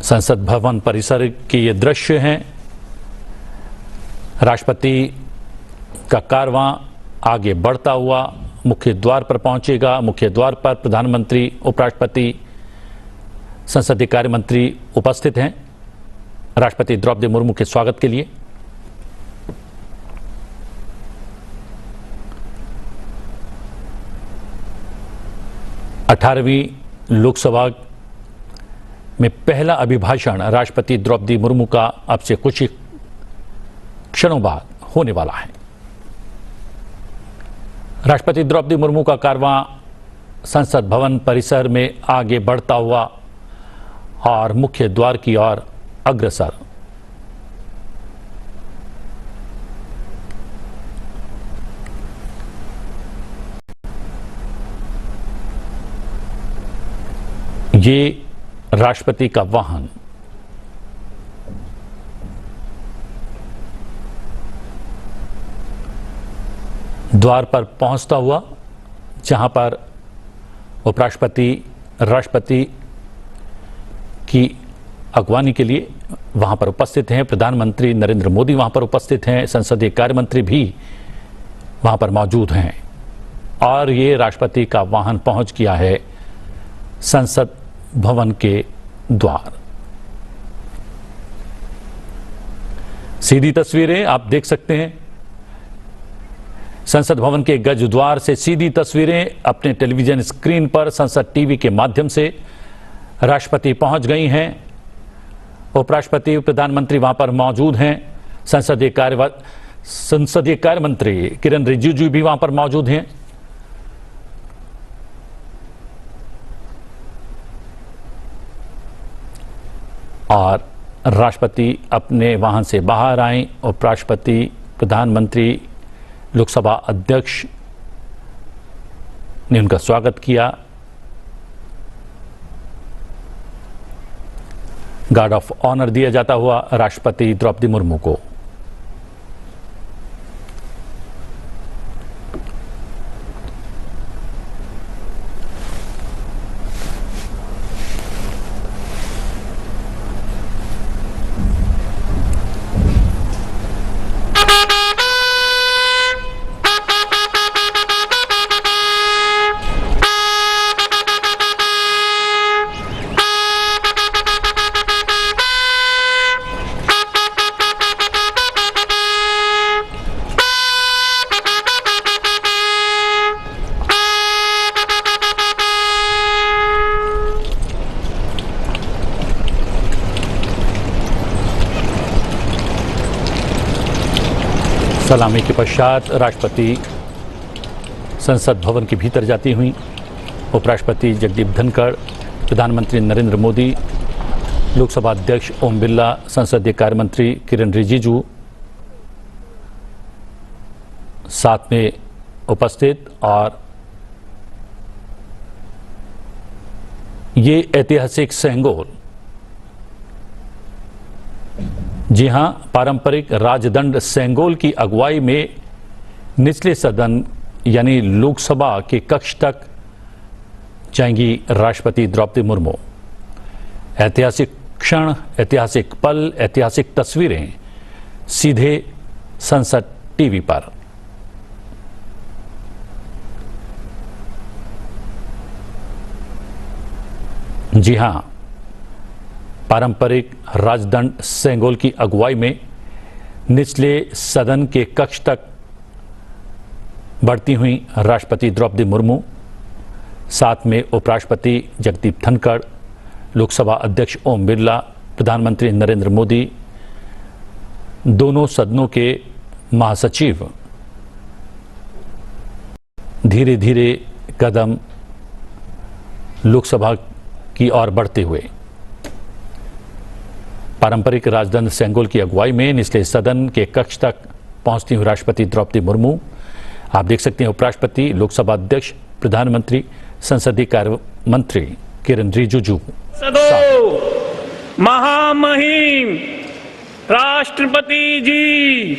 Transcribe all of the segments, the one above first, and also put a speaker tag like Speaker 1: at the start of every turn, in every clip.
Speaker 1: संसद भवन परिसर के ये दृश्य हैं। राष्ट्रपति का कारवां आगे बढ़ता हुआ मुख्य द्वार पर पहुंचेगा। मुख्य द्वार पर प्रधानमंत्री, उपराष्ट्रपति, संसदीय कार्य मंत्री उपस्थित हैं राष्ट्रपति द्रौपदी मुर्मू के स्वागत के लिए। अठारहवीं लोकसभा में पहला अभिभाषण राष्ट्रपति द्रौपदी मुर्मू का अब से कुछ ही क्षणों बाद होने वाला है। राष्ट्रपति द्रौपदी मुर्मू का कारवां संसद भवन परिसर में आगे बढ़ता हुआ और मुख्य द्वार की ओर अग्रसर। ये राष्ट्रपति का वाहन द्वार पर पहुंचता हुआ, जहां पर उपराष्ट्रपति, राष्ट्रपति की अगवानी के लिए वहां पर उपस्थित हैं। प्रधानमंत्री नरेंद्र मोदी वहां पर उपस्थित हैं। संसदीय कार्य मंत्री भी वहां पर मौजूद हैं और ये राष्ट्रपति का वाहन पहुंच गया है संसद भवन के द्वार। सीधी तस्वीरें आप देख सकते हैं। संसद भवन के गज द्वार से सीधी तस्वीरें अपने टेलीविजन स्क्रीन पर संसद टीवी के माध्यम से राष्ट्रपति पहुंच गई हैं। उपराष्ट्रपति, प्रधानमंत्री वहां पर मौजूद हैं। संसदीय कार्य मंत्री किरण रिजिजू भी वहां पर मौजूद हैं। और राष्ट्रपति अपने वाहन से बाहर आए। उपराष्ट्रपति, प्रधानमंत्री, लोकसभा अध्यक्ष ने उनका स्वागत किया। गार्ड ऑफ ऑनर दिया जाता हुआ राष्ट्रपति द्रौपदी मुर्मू को। सलामी के पश्चात राष्ट्रपति संसद भवन के भीतर जाती हुई उपराष्ट्रपति जगदीप धनखड़, प्रधानमंत्री नरेंद्र मोदी, लोकसभा अध्यक्ष ओम बिरला, संसदीय कार्य मंत्री किरण रिजिजू साथ में उपस्थित। और ये ऐतिहासिक सेंगोल, जी हां, पारंपरिक राजदंड सेंगोल की अगुवाई में निचले सदन यानी लोकसभा के कक्ष तक जाएंगी राष्ट्रपति द्रौपदी मुर्मू। ऐतिहासिक क्षण, ऐतिहासिक पल, ऐतिहासिक तस्वीरें सीधे संसद टीवी पर। जी हां, पारंपरिक राजदंड सेंगोल की अगुवाई में निचले सदन के कक्ष तक बढ़ती हुई राष्ट्रपति द्रौपदी मुर्मू, साथ में उपराष्ट्रपति जगदीप धनखड़, लोकसभा अध्यक्ष ओम बिरला, प्रधानमंत्री नरेंद्र मोदी, दोनों सदनों के महासचिव धीरे धीरे कदम लोकसभा की ओर बढ़ते हुए पारंपरिक राजदंड सेंगोल की अगुवाई में निचले सदन के कक्ष तक पहुंचती हुई राष्ट्रपति द्रौपदी मुर्मू। आप देख सकते हैं उपराष्ट्रपति, लोकसभा अध्यक्ष, प्रधानमंत्री, संसदीय कार्य मंत्री किरण रिजिजू।
Speaker 2: महामहिम राष्ट्रपति जी,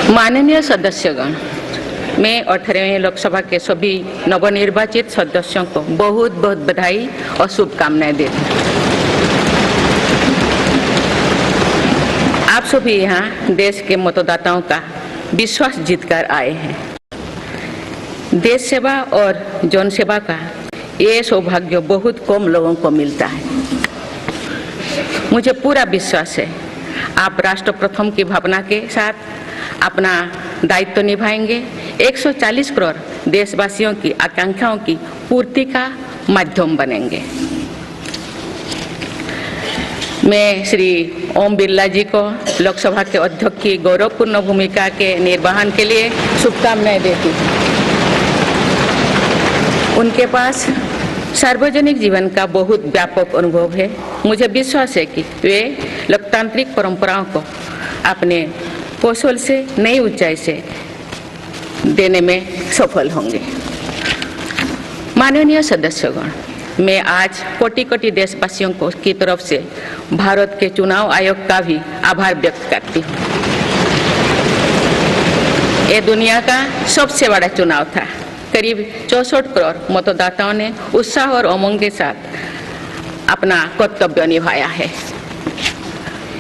Speaker 3: माननीय सदस्यगण, मैं 18वें लोकसभा के सभी नवनिर्वाचित सदस्यों को बहुत बहुत बधाई और शुभकामनाएं देती हूँ। आप सभी यहाँ देश के मतदाताओं का विश्वास जीतकर आए हैं। देश सेवा और जन सेवा का ये सौभाग्य बहुत कम लोगों को मिलता है। मुझे पूरा विश्वास है आप राष्ट्र प्रथम की भावना के साथ अपना दायित्व निभाएंगे, 140 करोड़ देशवासियों की आकांक्षाओं की पूर्ति का माध्यम बनेंगे। मैं श्री ओम बिरला जी को लोकसभा के अध्यक्ष की गौरवपूर्ण भूमिका के निर्वहन के लिए शुभकामनाएं देती हूँ। उनके पास सार्वजनिक जीवन का बहुत व्यापक अनुभव है। मुझे विश्वास है कि वे लोकतांत्रिक परंपराओं को अपने कौशल से नई ऊंचाई से देने में सफल होंगे। माननीय सदस्यगण, मैं आज कोटि कोटि देशवासियों को की तरफ से भारत के चुनाव आयोग का भी आभार व्यक्त करती हूँ। ये दुनिया का सबसे बड़ा चुनाव था। करीब 64 करोड़ मतदाताओं ने उत्साह और उमंग के साथ अपना कर्तव्य निभाया है।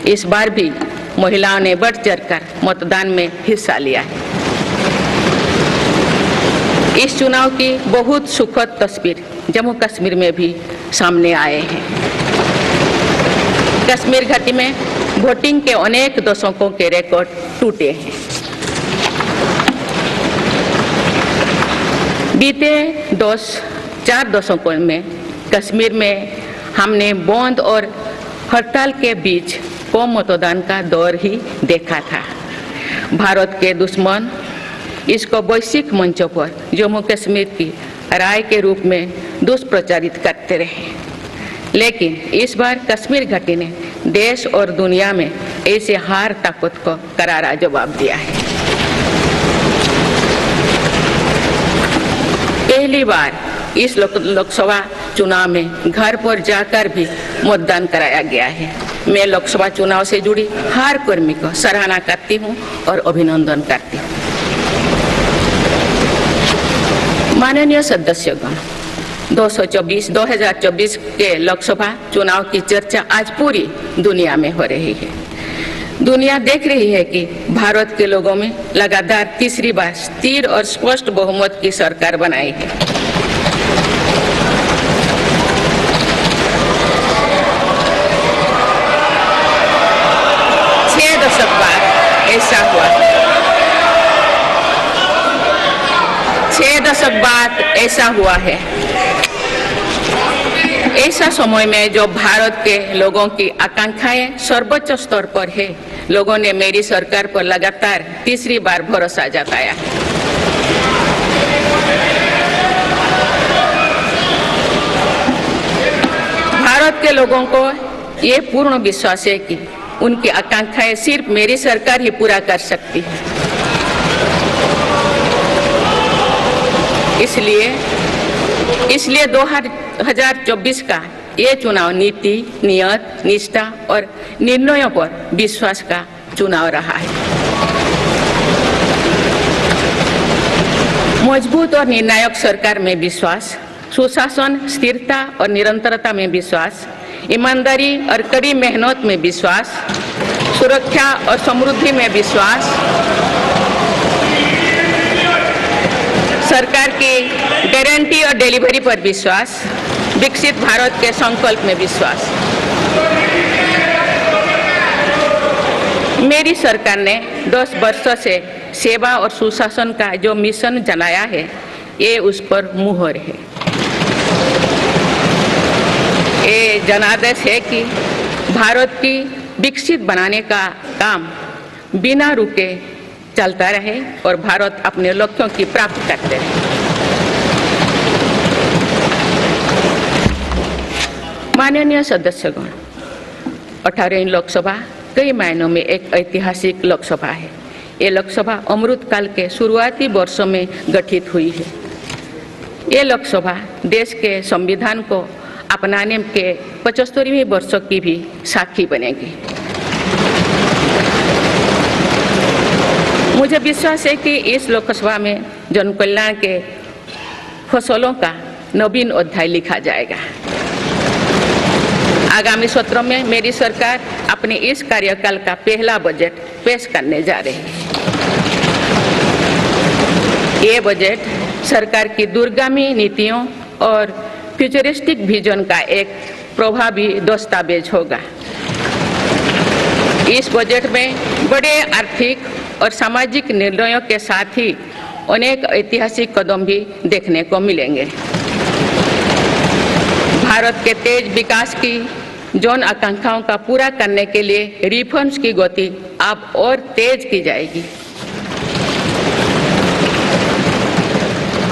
Speaker 3: इस बार भी महिलाओं ने बढ़ चढ़कर मतदान में हिस्सा लिया है। इस चुनाव की बहुत सुखद तस्वीर जम्मू कश्मीर में भी सामने आए हैं। कश्मीर घाटी में वोटिंग के अनेक दशकों के रिकॉर्ड टूटे हैं। बीते 4 दशकों में कश्मीर में हमने बंद और हड़ताल के बीच कम मतदान का दौर ही देखा था। भारत के दुश्मन इसको वैश्विक मंचों पर जम्मू कश्मीर की राय के रूप में दुष्प्रचारित करते रहे, लेकिन इस बार कश्मीर घाटी ने देश और दुनिया में ऐसे हार ताकत को करारा जवाब दिया है। पहली बार इस लोकसभा चुनाव में घर पर जाकर भी मतदान कराया गया है। मैं लोकसभा चुनाव से जुड़ी हर कर्मी को सराहना करती हूं और अभिनंदन करती हूं। माननीय सदस्यगण, 2024 के लोकसभा चुनाव की चर्चा आज पूरी दुनिया में हो रही है। दुनिया देख रही है कि भारत के लोगों में लगातार तीसरी बार स्थिर और स्पष्ट बहुमत की सरकार बनाई है। छह दशक बाद ऐसा हुआ है। 6 दशक बाद ऐसा हुआ है। ऐसा समय में जो भारत के लोगों की आकांक्षाएं सर्वोच्च स्तर पर है, लोगों ने मेरी सरकार पर लगातार तीसरी बार भरोसा जताया है। भारत के लोगों को ये पूर्ण विश्वास है कि उनकी आकांक्षाएं सिर्फ मेरी सरकार ही पूरा कर सकती है। इसलिए 2024 का ये चुनाव नीति, नियत, निष्ठा और निर्णयों पर विश्वास का चुनाव रहा है। मजबूत और निर्णायक सरकार में विश्वास, सुशासन, स्थिरता और निरंतरता में विश्वास, ईमानदारी और कड़ी मेहनत में विश्वास, सुरक्षा और समृद्धि में विश्वास, सरकार की गारंटी और डिलीवरी पर विश्वास, विकसित भारत के संकल्प में विश्वास। मेरी सरकार ने 10 वर्षों से सेवा और सुशासन का जो मिशन जनाया है, ये उस पर मुहर है। ये जनादेश है कि भारत की विकसित बनाने का काम बिना रुके चलता रहे और भारत अपने लक्ष्यों की प्राप्ति करते रहे। माननीय सदस्यगण, 18वीं लोकसभा कई मायनों में एक ऐतिहासिक लोकसभा है। ये लोकसभा अमृतकाल के शुरुआती वर्षों में गठित हुई है। ये लोकसभा देश के संविधान को अपनाने के 75वीं वर्षों की भी साक्षी बनेगी। मुझे विश्वास है कि इस लोकसभा में जन कल्याण के फसलों का नवीन अध्याय लिखा जाएगा। आगामी सत्रों में मेरी सरकार अपने इस कार्यकाल का पहला बजट पेश करने जा रही है। ये बजट सरकार की दूरगामी नीतियों और फ्यूचरिस्टिक विजन का एक प्रभावी दस्तावेज होगा। इस बजट में बड़े आर्थिक और सामाजिक निर्णयों के साथ ही अनेक ऐतिहासिक कदम भी देखने को मिलेंगे। भारत के तेज विकास की जन आकांक्षाओं का पूरा करने के लिए रिफॉर्म्स की गति अब और तेज की जाएगी।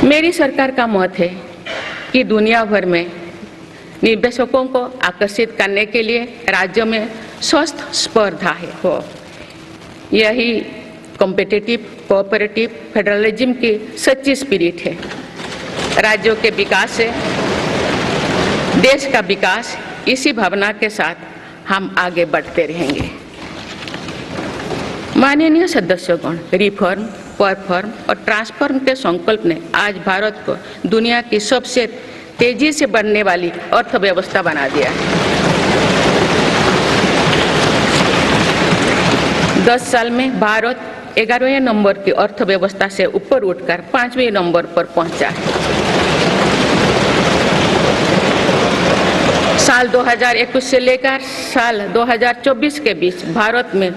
Speaker 3: मेरी सरकार का मत है कि दुनिया भर में निवेशकों को आकर्षित करने के लिए राज्यों में स्वस्थ स्पर्धा हो। यही कॉम्पिटिटिव कोऑपरेटिव फेडरलिज्म की सच्ची स्पिरिट है। राज्यों के विकास से देश का विकास, इसी भावना के साथ हम आगे बढ़ते रहेंगे। माननीय सदस्यगण, रिफॉर्म, परफॉर्म और ट्रांसफॉर्म के संकल्प ने आज भारत को दुनिया की सबसे तेजी से बढ़ने वाली अर्थव्यवस्था बना दिया है। 10 साल में भारत 11वें नंबर की अर्थव्यवस्था से ऊपर उठकर 5वें नंबर पर पहुंचा है। साल 2021 से लेकर साल 2024 के बीच भारत में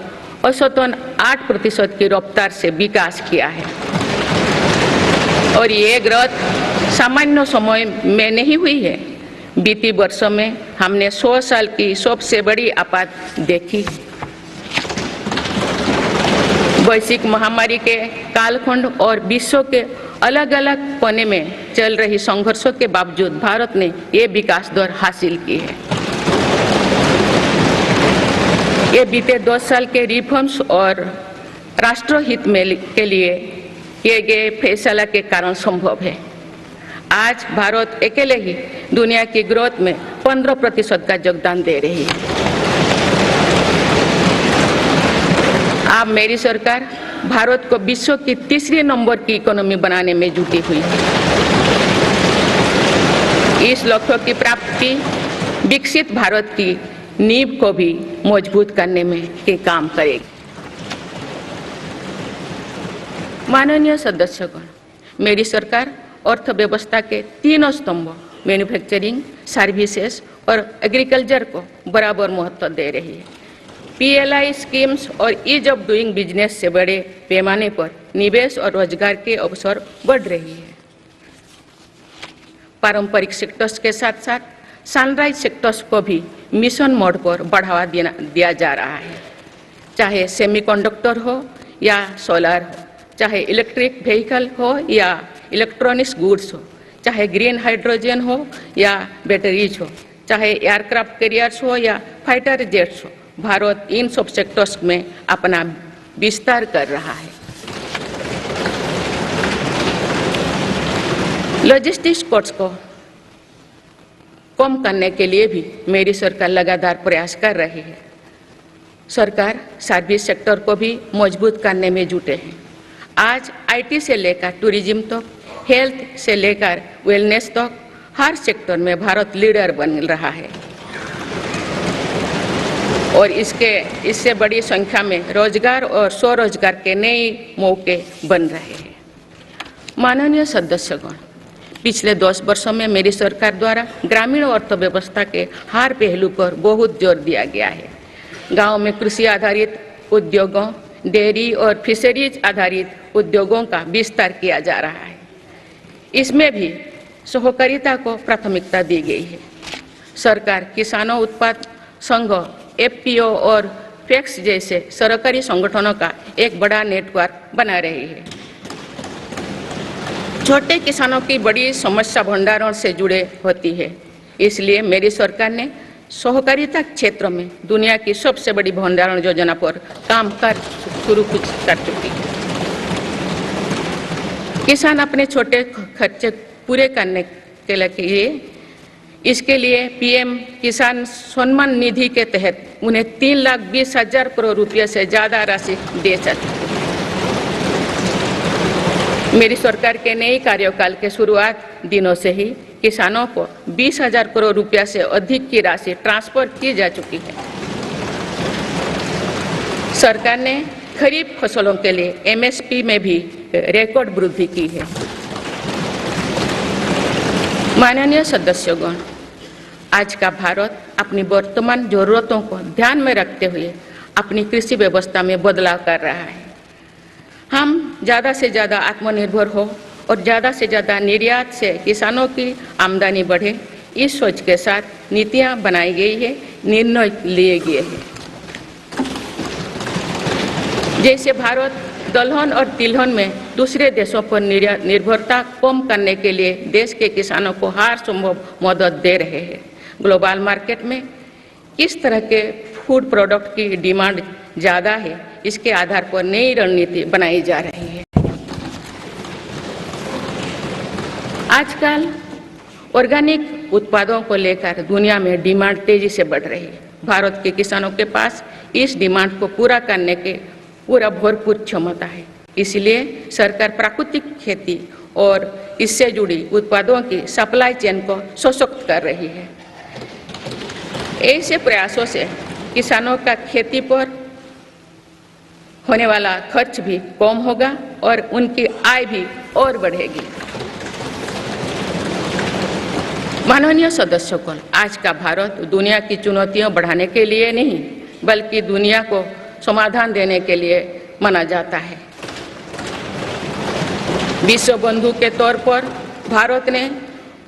Speaker 3: औसतन 8% की रफ्तार से विकास किया है और ये ग्रोथ सामान्य समय में नहीं हुई है। बीती वर्षों में हमने 100 साल की सबसे बड़ी आपात देखी। वैश्विक महामारी के कालखंड और विश्व के अलग अलग कोने में चल रही संघर्षों के बावजूद भारत ने ये विकास दर हासिल की है। ये बीते 10 साल के रिफॉर्म्स और राष्ट्रहित में के लिए किए गए फैसला के कारण संभव है। आज भारत अकेले ही दुनिया की ग्रोथ में 15% का योगदान दे रही है। अब मेरी सरकार भारत को विश्व की तीसरे नंबर की इकोनॉमी बनाने में जुटी हुई है। इस लक्ष्य की प्राप्ति विकसित भारत की नींव को भी मजबूत करने में के काम करेगी। माननीय सदस्यगण, मेरी सरकार अर्थव्यवस्था के तीनों स्तंभों मैन्युफैक्चरिंग, सर्विसेज और एग्रीकल्चर को बराबर महत्व दे रही है। PLI स्कीम्स और ईज ऑफ डूइंग बिजनेस से बड़े पैमाने पर निवेश और रोजगार के अवसर बढ़ रही है। पारंपरिक सेक्टर्स के साथ साथ सनराइज सेक्टर्स को भी मिशन मोड पर बढ़ावा दिया जा रहा है। चाहे सेमीकंडक्टर हो या सोलर हो, चाहे इलेक्ट्रिक व्हीकल हो या इलेक्ट्रॉनिक्स गुड्स हो, चाहे ग्रीन हाइड्रोजन हो या बैटरीज हो, चाहे एयरक्राफ्ट कैरियर्स हो या फाइटर जेट्स हो, भारत इन सब सेक्टर्स में अपना विस्तार कर रहा है। लॉजिस्टिक्स कॉस्ट को कम करने के लिए भी मेरी सरकार लगातार प्रयास कर रही है। सरकार सर्विस सेक्टर को भी मजबूत करने में जुटे हैं। आज IT से लेकर टूरिज्म तक, हेल्थ से लेकर वेलनेस तक हर सेक्टर में भारत लीडर बन रहा है और इससे बड़ी संख्या में रोजगार और स्वरोजगार के नए मौके बन रहे हैं। माननीय सदस्यगण, पिछले 10 वर्षों में मेरी सरकार द्वारा ग्रामीण अर्थव्यवस्था के हर पहलू पर बहुत जोर दिया गया है। गांव में कृषि आधारित उद्योगों, डेयरी और फिशरीज आधारित उद्योगों का विस्तार किया जा रहा है। इसमें भी सहकारिता को प्राथमिकता दी गई है। सरकार किसानों उत्पाद संघ, FPO और FACTS जैसे सरकारी संगठनों का एक बड़ा नेटवर्क बना रही है। छोटे किसानों की बड़ी समस्या भंडारण से जुड़े होती है, इसलिए मेरी सरकार ने सहकारिता क्षेत्र में दुनिया की सबसे बड़ी भंडारण योजना पर काम शुरू कर चुकी है। किसान अपने छोटे खर्चे पूरे करने के लिए इसके लिए PM किसान सम्मान निधि के तहत उन्हें 3,20,000 करोड़ रुपये से ज़्यादा राशि दे सकते हैं। मेरी सरकार के नए कार्यकाल के शुरुआत दिनों से ही किसानों को 20,000 करोड़ रुपया से अधिक की राशि ट्रांसफर की जा चुकी है। सरकार ने खरीफ फसलों के लिए एमएसपी में भी रिकॉर्ड वृद्धि की है। माननीय सदस्यगण, आज का भारत अपनी वर्तमान जरूरतों को ध्यान में रखते हुए अपनी कृषि व्यवस्था में बदलाव कर रहा है। हम ज़्यादा से ज़्यादा आत्मनिर्भर हो और ज़्यादा से ज़्यादा निर्यात से किसानों की आमदनी बढ़े, इस सोच के साथ नीतियाँ बनाई गई है, निर्णय लिए गए हैं। जैसे भारत दलहन और तिलहन में दूसरे देशों पर निर्भरता कम करने के लिए देश के किसानों को हर संभव मदद दे रहे हैं। ग्लोबल मार्केट में किस तरह के फूड प्रोडक्ट की डिमांड ज़्यादा है, इसके आधार पर नई रणनीति बनाई जा रही है। आजकल ऑर्गेनिक उत्पादों को लेकर दुनिया में डिमांड तेजी से बढ़ रही है। भारत के किसानों के पास इस डिमांड को पूरा करने के पूरा भरपूर क्षमता है। इसलिए सरकार प्राकृतिक खेती और इससे जुड़ी उत्पादों की सप्लाई चेन को सशक्त कर रही है। ऐसे प्रयासों से किसानों का खेती पर होने वाला खर्च भी कम होगा और उनकी आय भी और बढ़ेगी। माननीय सदस्यगण, आज का भारत दुनिया की चुनौतियां बढ़ाने के लिए नहीं बल्कि दुनिया को समाधान देने के लिए माना जाता है। विश्व बंधु के तौर पर भारत ने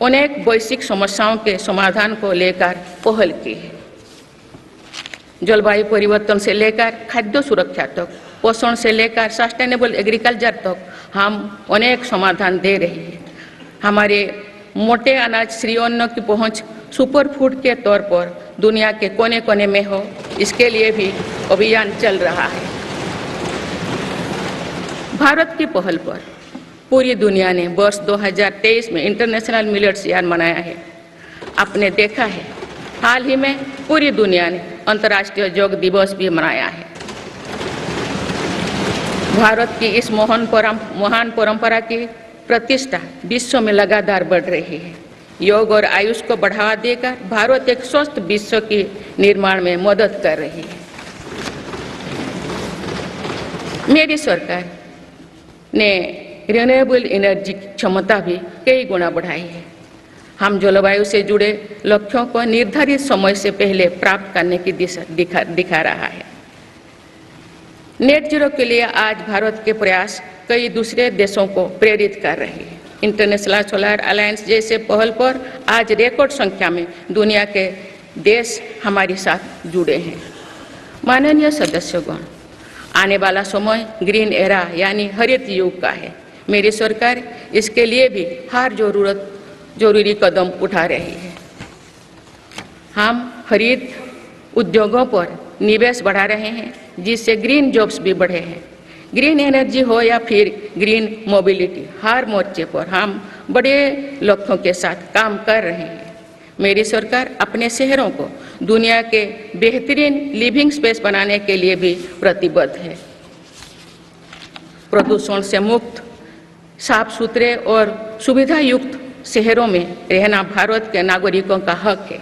Speaker 3: अनेक वैश्विक समस्याओं के समाधान को लेकर पहल की है। जलवायु परिवर्तन से लेकर खाद्य सुरक्षा तक, पोषण से लेकर सस्टेनेबल एग्रीकल्चर तक हम अनेक समाधान दे रहे हैं। हमारे मोटे अनाज श्री अन्न की पहुंच सुपर फूड के तौर पर दुनिया के कोने कोने में हो, इसके लिए भी अभियान चल रहा है। भारत की पहल पर पूरी दुनिया ने वर्ष 2023 में इंटरनेशनल मिलेट्स ईयर मनाया है। आपने देखा है, हाल ही में पूरी दुनिया ने अंतर्राष्ट्रीय योग दिवस भी मनाया है। भारत की इस महान परंपरा की प्रतिष्ठा विश्व में लगातार बढ़ रही है। योग और आयुष को बढ़ावा देकर भारत एक स्वस्थ विश्व के निर्माण में मदद कर रही है। मेरी सरकार ने रिन्यूएबल एनर्जी की क्षमता भी कई गुना बढ़ाई है। हम जलवायु से जुड़े लक्ष्यों को निर्धारित समय से पहले प्राप्त करने की दिशा दिखा रहा है। नेट जीरो के लिए आज भारत के प्रयास कई दूसरे देशों को प्रेरित कर रहे हैं। इंटरनेशनल सोलर अलायंस जैसे पहल पर आज रिकॉर्ड संख्या में दुनिया के देश हमारे साथ जुड़े हैं। माननीय सदस्यगण, आने वाला समय ग्रीन एरा यानी हरित युग का है। मेरी सरकार इसके लिए भी हर जरूरी कदम उठा रही है। हम हरित उद्योगों पर निवेश बढ़ा रहे हैं, जिससे ग्रीन जॉब्स भी बढ़े हैं। ग्रीन एनर्जी हो या फिर ग्रीन मोबिलिटी, हर मोर्चे पर हम बड़े लक्ष्यों के साथ काम कर रहे हैं। मेरी सरकार अपने शहरों को दुनिया के बेहतरीन लिविंग स्पेस बनाने के लिए भी प्रतिबद्ध है। प्रदूषण से मुक्त, साफ सुथरे और सुविधा युक्त शहरों में रहना भारत के नागरिकों का हक है।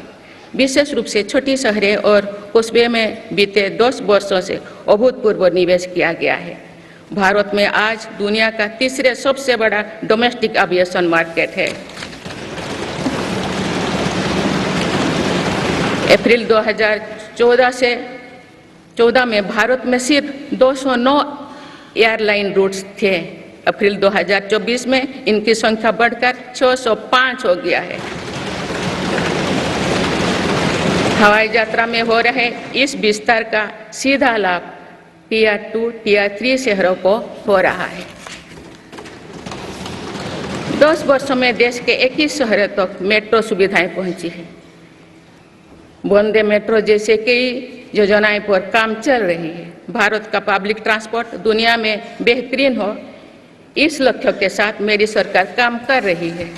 Speaker 3: विशेष रूप से छोटी शहरें और कस्बे में बीते 10 वर्षों से अभूतपूर्व निवेश किया गया है। भारत में आज दुनिया का तीसरे सबसे बड़ा डोमेस्टिक एविएशन मार्केट है। अप्रैल 2014 में भारत में सिर्फ 209 एयरलाइन रूट्स थे। अप्रैल 2024 में इनकी संख्या बढ़कर 605 हो गया है। हवाई यात्रा में हो रहे इस विस्तार का सीधा लाभ टियर 2, टियर 3 शहरों को हो रहा है। 10 वर्षों में देश के 21 शहरों तक मेट्रो सुविधाएं पहुंची है। वंदे मेट्रो जैसे कई योजनाएं पर काम चल रही है। भारत का पब्लिक ट्रांसपोर्ट दुनिया में बेहतरीन हो, इस लक्ष्य के साथ मेरी सरकार काम कर रही है।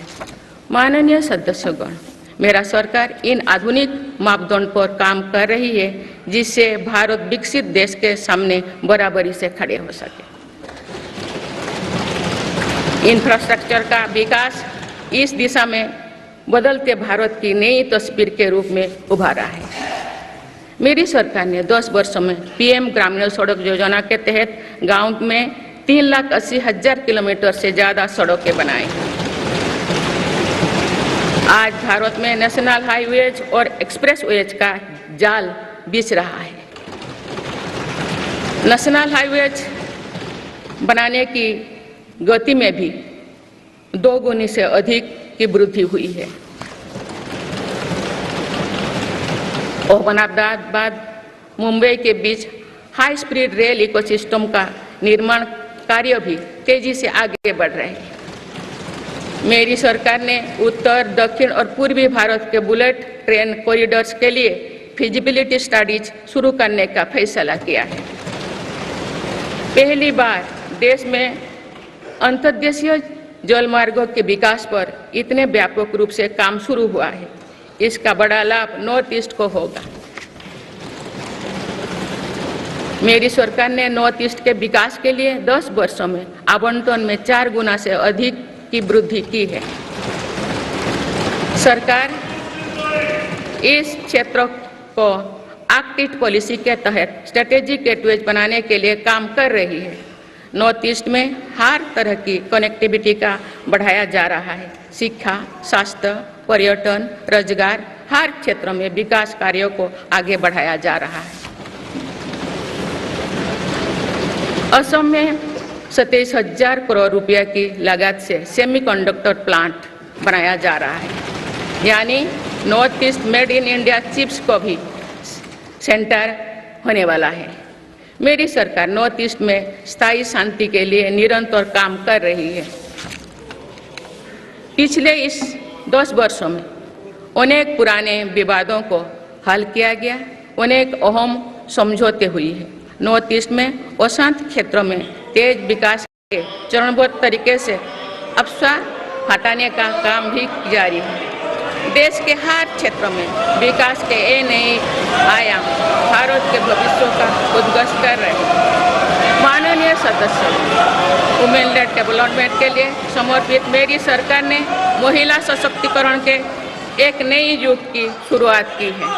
Speaker 3: माननीय सदस्यगण, मेरा सरकार इन आधुनिक मापदंड पर काम कर रही है, जिससे भारत विकसित देश के सामने बराबरी से खड़े हो सके। इंफ्रास्ट्रक्चर का विकास इस दिशा में बदलते भारत की नई तस्वीर के रूप में उभारा है। मेरी सरकार ने 10 वर्षों में पीएम ग्रामीण सड़क योजना के तहत गांव में 3,80,000 किलोमीटर से ज़्यादा सड़कें बनाई। आज भारत में नेशनल हाईवेज और एक्सप्रेसवेज का जाल बिछ रहा है। नेशनल हाईवेज बनाने की गति में भी 2 गुनी से अधिक की वृद्धि हुई है। अहमदाबाद मुंबई के बीच हाई स्पीड रेल इकोसिस्टम का निर्माण कार्य भी तेजी से आगे बढ़ रहे हैं। मेरी सरकार ने उत्तर, दक्षिण और पूर्वी भारत के बुलेट ट्रेन कॉरिडोर्स के लिए फिजिबिलिटी स्टडीज शुरू करने का फैसला किया है। पहली बार देश में अंतर्देशीय जल मार्गों के विकास पर इतने व्यापक रूप से काम शुरू हुआ है। इसका बड़ा लाभ नॉर्थ ईस्ट को होगा। मेरी सरकार ने नॉर्थ ईस्ट के विकास के लिए 10 वर्षों में आवंटन में 4 गुना से अधिक की वृद्धि की है। सरकार इस क्षेत्र को एक्ट ईस्ट पॉलिसी के तहत स्ट्रेटेजिक गेटवेज बनाने के लिए काम कर रही है। नॉर्थ ईस्ट में हर तरह की कनेक्टिविटी का बढ़ाया जा रहा है। शिक्षा, स्वास्थ्य, पर्यटन, रोजगार, हर क्षेत्र में विकास कार्यों को आगे बढ़ाया जा रहा है। असम में 27,000 करोड़ रुपया की लागत से सेमीकंडक्टर प्लांट बनाया जा रहा है। यानी north east made in India chips को भी सेंटर होने वाला है। मेरी सरकार नॉर्थ ईस्ट में स्थायी शांति के लिए निरंतर काम कर रही है। पिछले इस 10 वर्षों में अनेक पुराने विवादों को हल किया गया, अनेक अहम समझौते हुई है। नॉर्थ ईस्ट में अशांत क्षेत्रों में तेज विकास के चरणबद्ध तरीके से अवसर हटाने का काम भी जारी है। देश के हर क्षेत्र में विकास के नए आयाम भारत के भविष्य का उद्घोष कर रहे हैं। माननीय सदस्य, वुमेन लेड डेवलपमेंट के लिए समर्पित मेरी सरकार ने महिला सशक्तिकरण के एक नई युग की शुरुआत की है।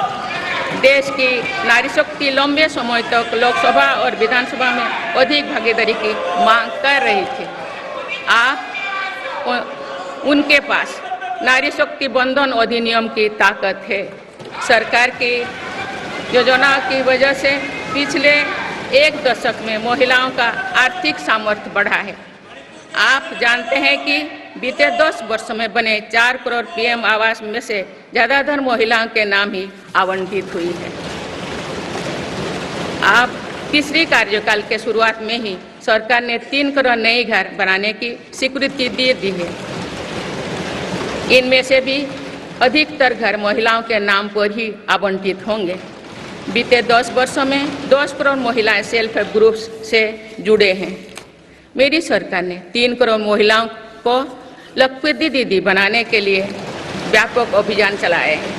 Speaker 3: देश की नारी शक्ति लंबे समय तक लोकसभा और विधानसभा में अधिक भागीदारी की मांग कर रही थी। आप उनके पास नारी शक्ति बंधन अधिनियम की ताकत है। सरकार की योजना की वजह से पिछले 1 दशक में महिलाओं का आर्थिक सामर्थ्य बढ़ा है। आप जानते हैं कि बीते 10 वर्षों में बने 4 करोड़ पीएम आवास में से ज़्यादातर महिलाओं के नाम ही आवंटित हुई है। आप तीसरी कार्यकाल के शुरुआत में ही सरकार ने 3 करोड़ नए घर बनाने की स्वीकृति दे दी है। इनमें से भी अधिकतर घर महिलाओं के नाम पर ही आवंटित होंगे। बीते 10 वर्षों में 10 करोड़ महिलाएं सेल्फ हेल्प ग्रुप्स से जुड़े हैं। मेरी सरकार ने 3 करोड़ महिलाओं को लखपति दीदी बनाने के लिए व्यापक अभियान चलाए हैं।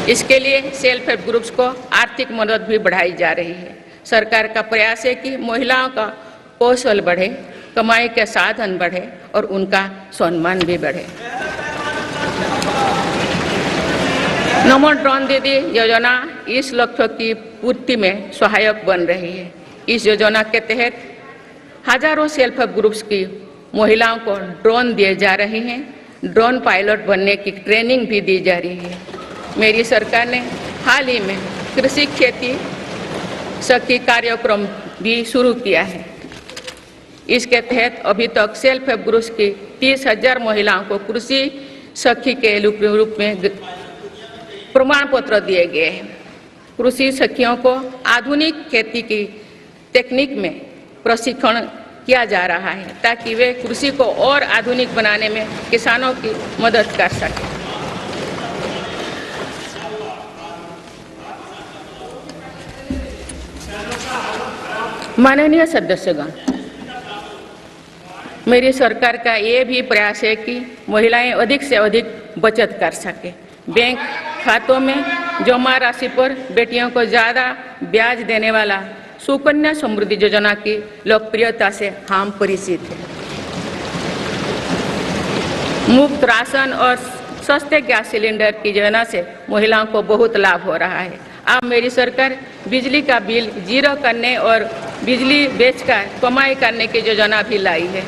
Speaker 3: इसके लिए सेल्फ हेल्प ग्रुप्स को आर्थिक मदद भी बढ़ाई जा रही है। सरकार का प्रयास है कि महिलाओं का कौशल बढ़े, कमाई के साधन बढ़े और उनका सम्मान भी बढ़े। नमो ड्रोन दीदी योजना इस लक्ष्य की पूर्ति में सहायक बन रही है। इस योजना के तहत हजारों सेल्फ हेल्प ग्रुप्स की महिलाओं को ड्रोन दिए जा रहे हैं। ड्रोन पायलट बनने की ट्रेनिंग भी दी जा रही है। मेरी सरकार ने हाल ही में कृषि खेती सखी कार्यक्रम भी शुरू किया है। इसके तहत अभी तक सेल्फ हेल्प ग्रुप्स की 30,000 महिलाओं को कृषि सखी के रूप में प्रमाण पत्र दिए गए हैं। कृषि सखियों को आधुनिक खेती की तकनीक में प्रशिक्षण किया जा रहा है ताकि वे कृषि को और आधुनिक बनाने में किसानों की मदद कर सकें। माननीय सदस्यगण, मेरी सरकार का ये भी प्रयास है कि महिलाएं अधिक से अधिक बचत कर सकें। बैंक खातों में जमा राशि पर बेटियों को ज़्यादा ब्याज देने वाला सुकन्या समृद्धि योजना की लोकप्रियता से हम परिचित हैं। मुफ्त राशन और सस्ते गैस सिलेंडर की योजना से महिलाओं को बहुत लाभ हो रहा है। अब मेरी सरकार बिजली का बिल जीरो करने और बिजली बेचकर कमाई करने की योजना भी लाई है।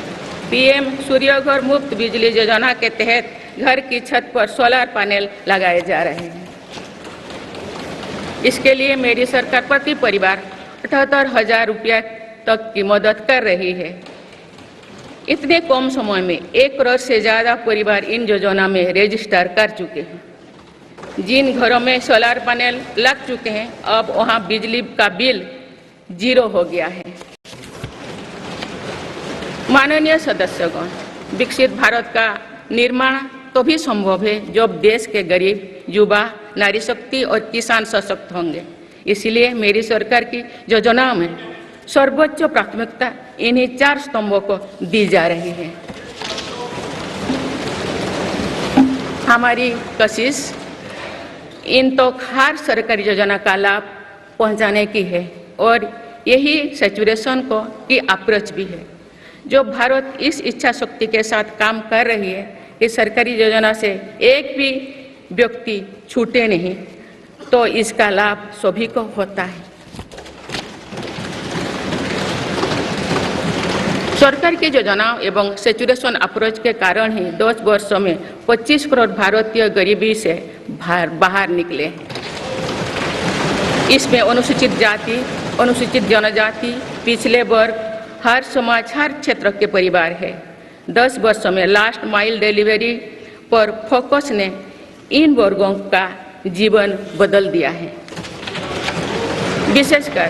Speaker 3: पीएम सूर्यघर मुफ्त बिजली योजना के तहत घर की छत पर सोलर पैनल लगाए जा रहे हैं। इसके लिए मेरी सरकार प्रति परिवार 78,000 रुपया तक की मदद कर रही है। इतने कम समय में 1 करोड़ से ज़्यादा परिवार इन योजना में रजिस्टर कर चुके हैं। जिन घरों में सोलर पैनल लग चुके हैं, अब वहां बिजली का बिल जीरो हो गया है। माननीय सदस्यगण, विकसित भारत का निर्माण तभी संभव है जब देश के गरीब, युवा, नारी शक्ति और किसान सशक्त होंगे। इसलिए मेरी सरकार की योजनाओं में सर्वोच्च प्राथमिकता इन्हीं 4 स्तंभों को दी जा रही है। हमारी कोशिश इन तो हर सरकारी योजना का लाभ पहुंचाने की है और यही सैचुरेशन को की अप्रोच भी है। जो भारत इस इच्छा शक्ति के साथ काम कर रही है कि सरकारी योजना से एक भी व्यक्ति छूटे नहीं, तो इसका लाभ सभी को होता है। सरकार की योजनाओं एवं सैचुरेशन अप्रोच के कारण ही 10 वर्षों में 25 करोड़ भारतीय गरीबी से बाहर निकले। इसमें अनुसूचित जाति, अनुसूचित जनजाति, पिछले वर्ग, हर समाज, हर क्षेत्र के परिवार है। 10 वर्षों में लास्ट माइल डिलीवरी पर फोकस ने इन वर्गों का जीवन बदल दिया है। विशेषकर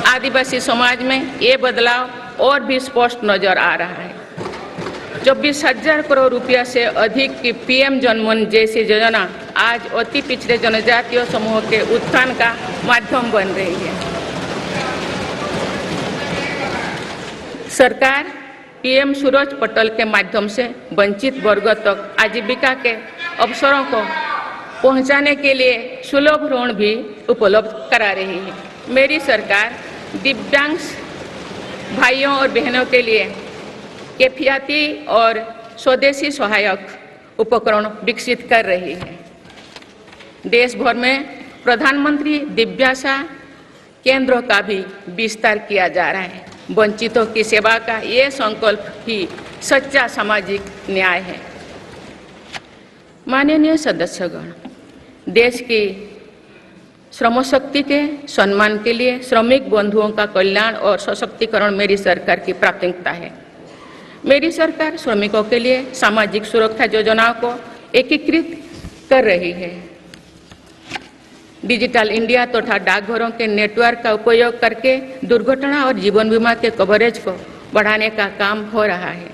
Speaker 3: आदिवासी समाज में ये बदलाव और भी स्पष्ट नजर आ रहा है। 24,000 करोड़ रुपया से अधिक की पीएम जनमन जैसी योजना आज अति पिछड़े जनजातीय समूह के उत्थान का माध्यम बन रही है। सरकार पीएम सूरज पटल के माध्यम से वंचित वर्गों तक आजीविका के अवसरों को पहुंचाने के लिए सुलभ ऋण भी उपलब्ध करा रही है। मेरी सरकार दिव्यांग भाइयों और बहनों के लिए किफायती और स्वदेशी सहायक उपकरण विकसित कर रही है। देश भर में प्रधानमंत्री दिव्याशा केंद्रों का भी विस्तार किया जा रहा है। वंचितों की सेवा का ये संकल्प ही सच्चा सामाजिक न्याय है। माननीय सदस्यगण, देश की श्रम शक्ति के सम्मान के लिए श्रमिक बंधुओं का कल्याण और सशक्तिकरण मेरी सरकार की प्राथमिकता है। मेरी सरकार श्रमिकों के लिए सामाजिक सुरक्षा योजनाओं को एकीकृत कर रही है। डिजिटल इंडिया तथा डाकघरों के नेटवर्क का उपयोग करके दुर्घटना और जीवन बीमा के कवरेज को बढ़ाने का काम हो रहा है।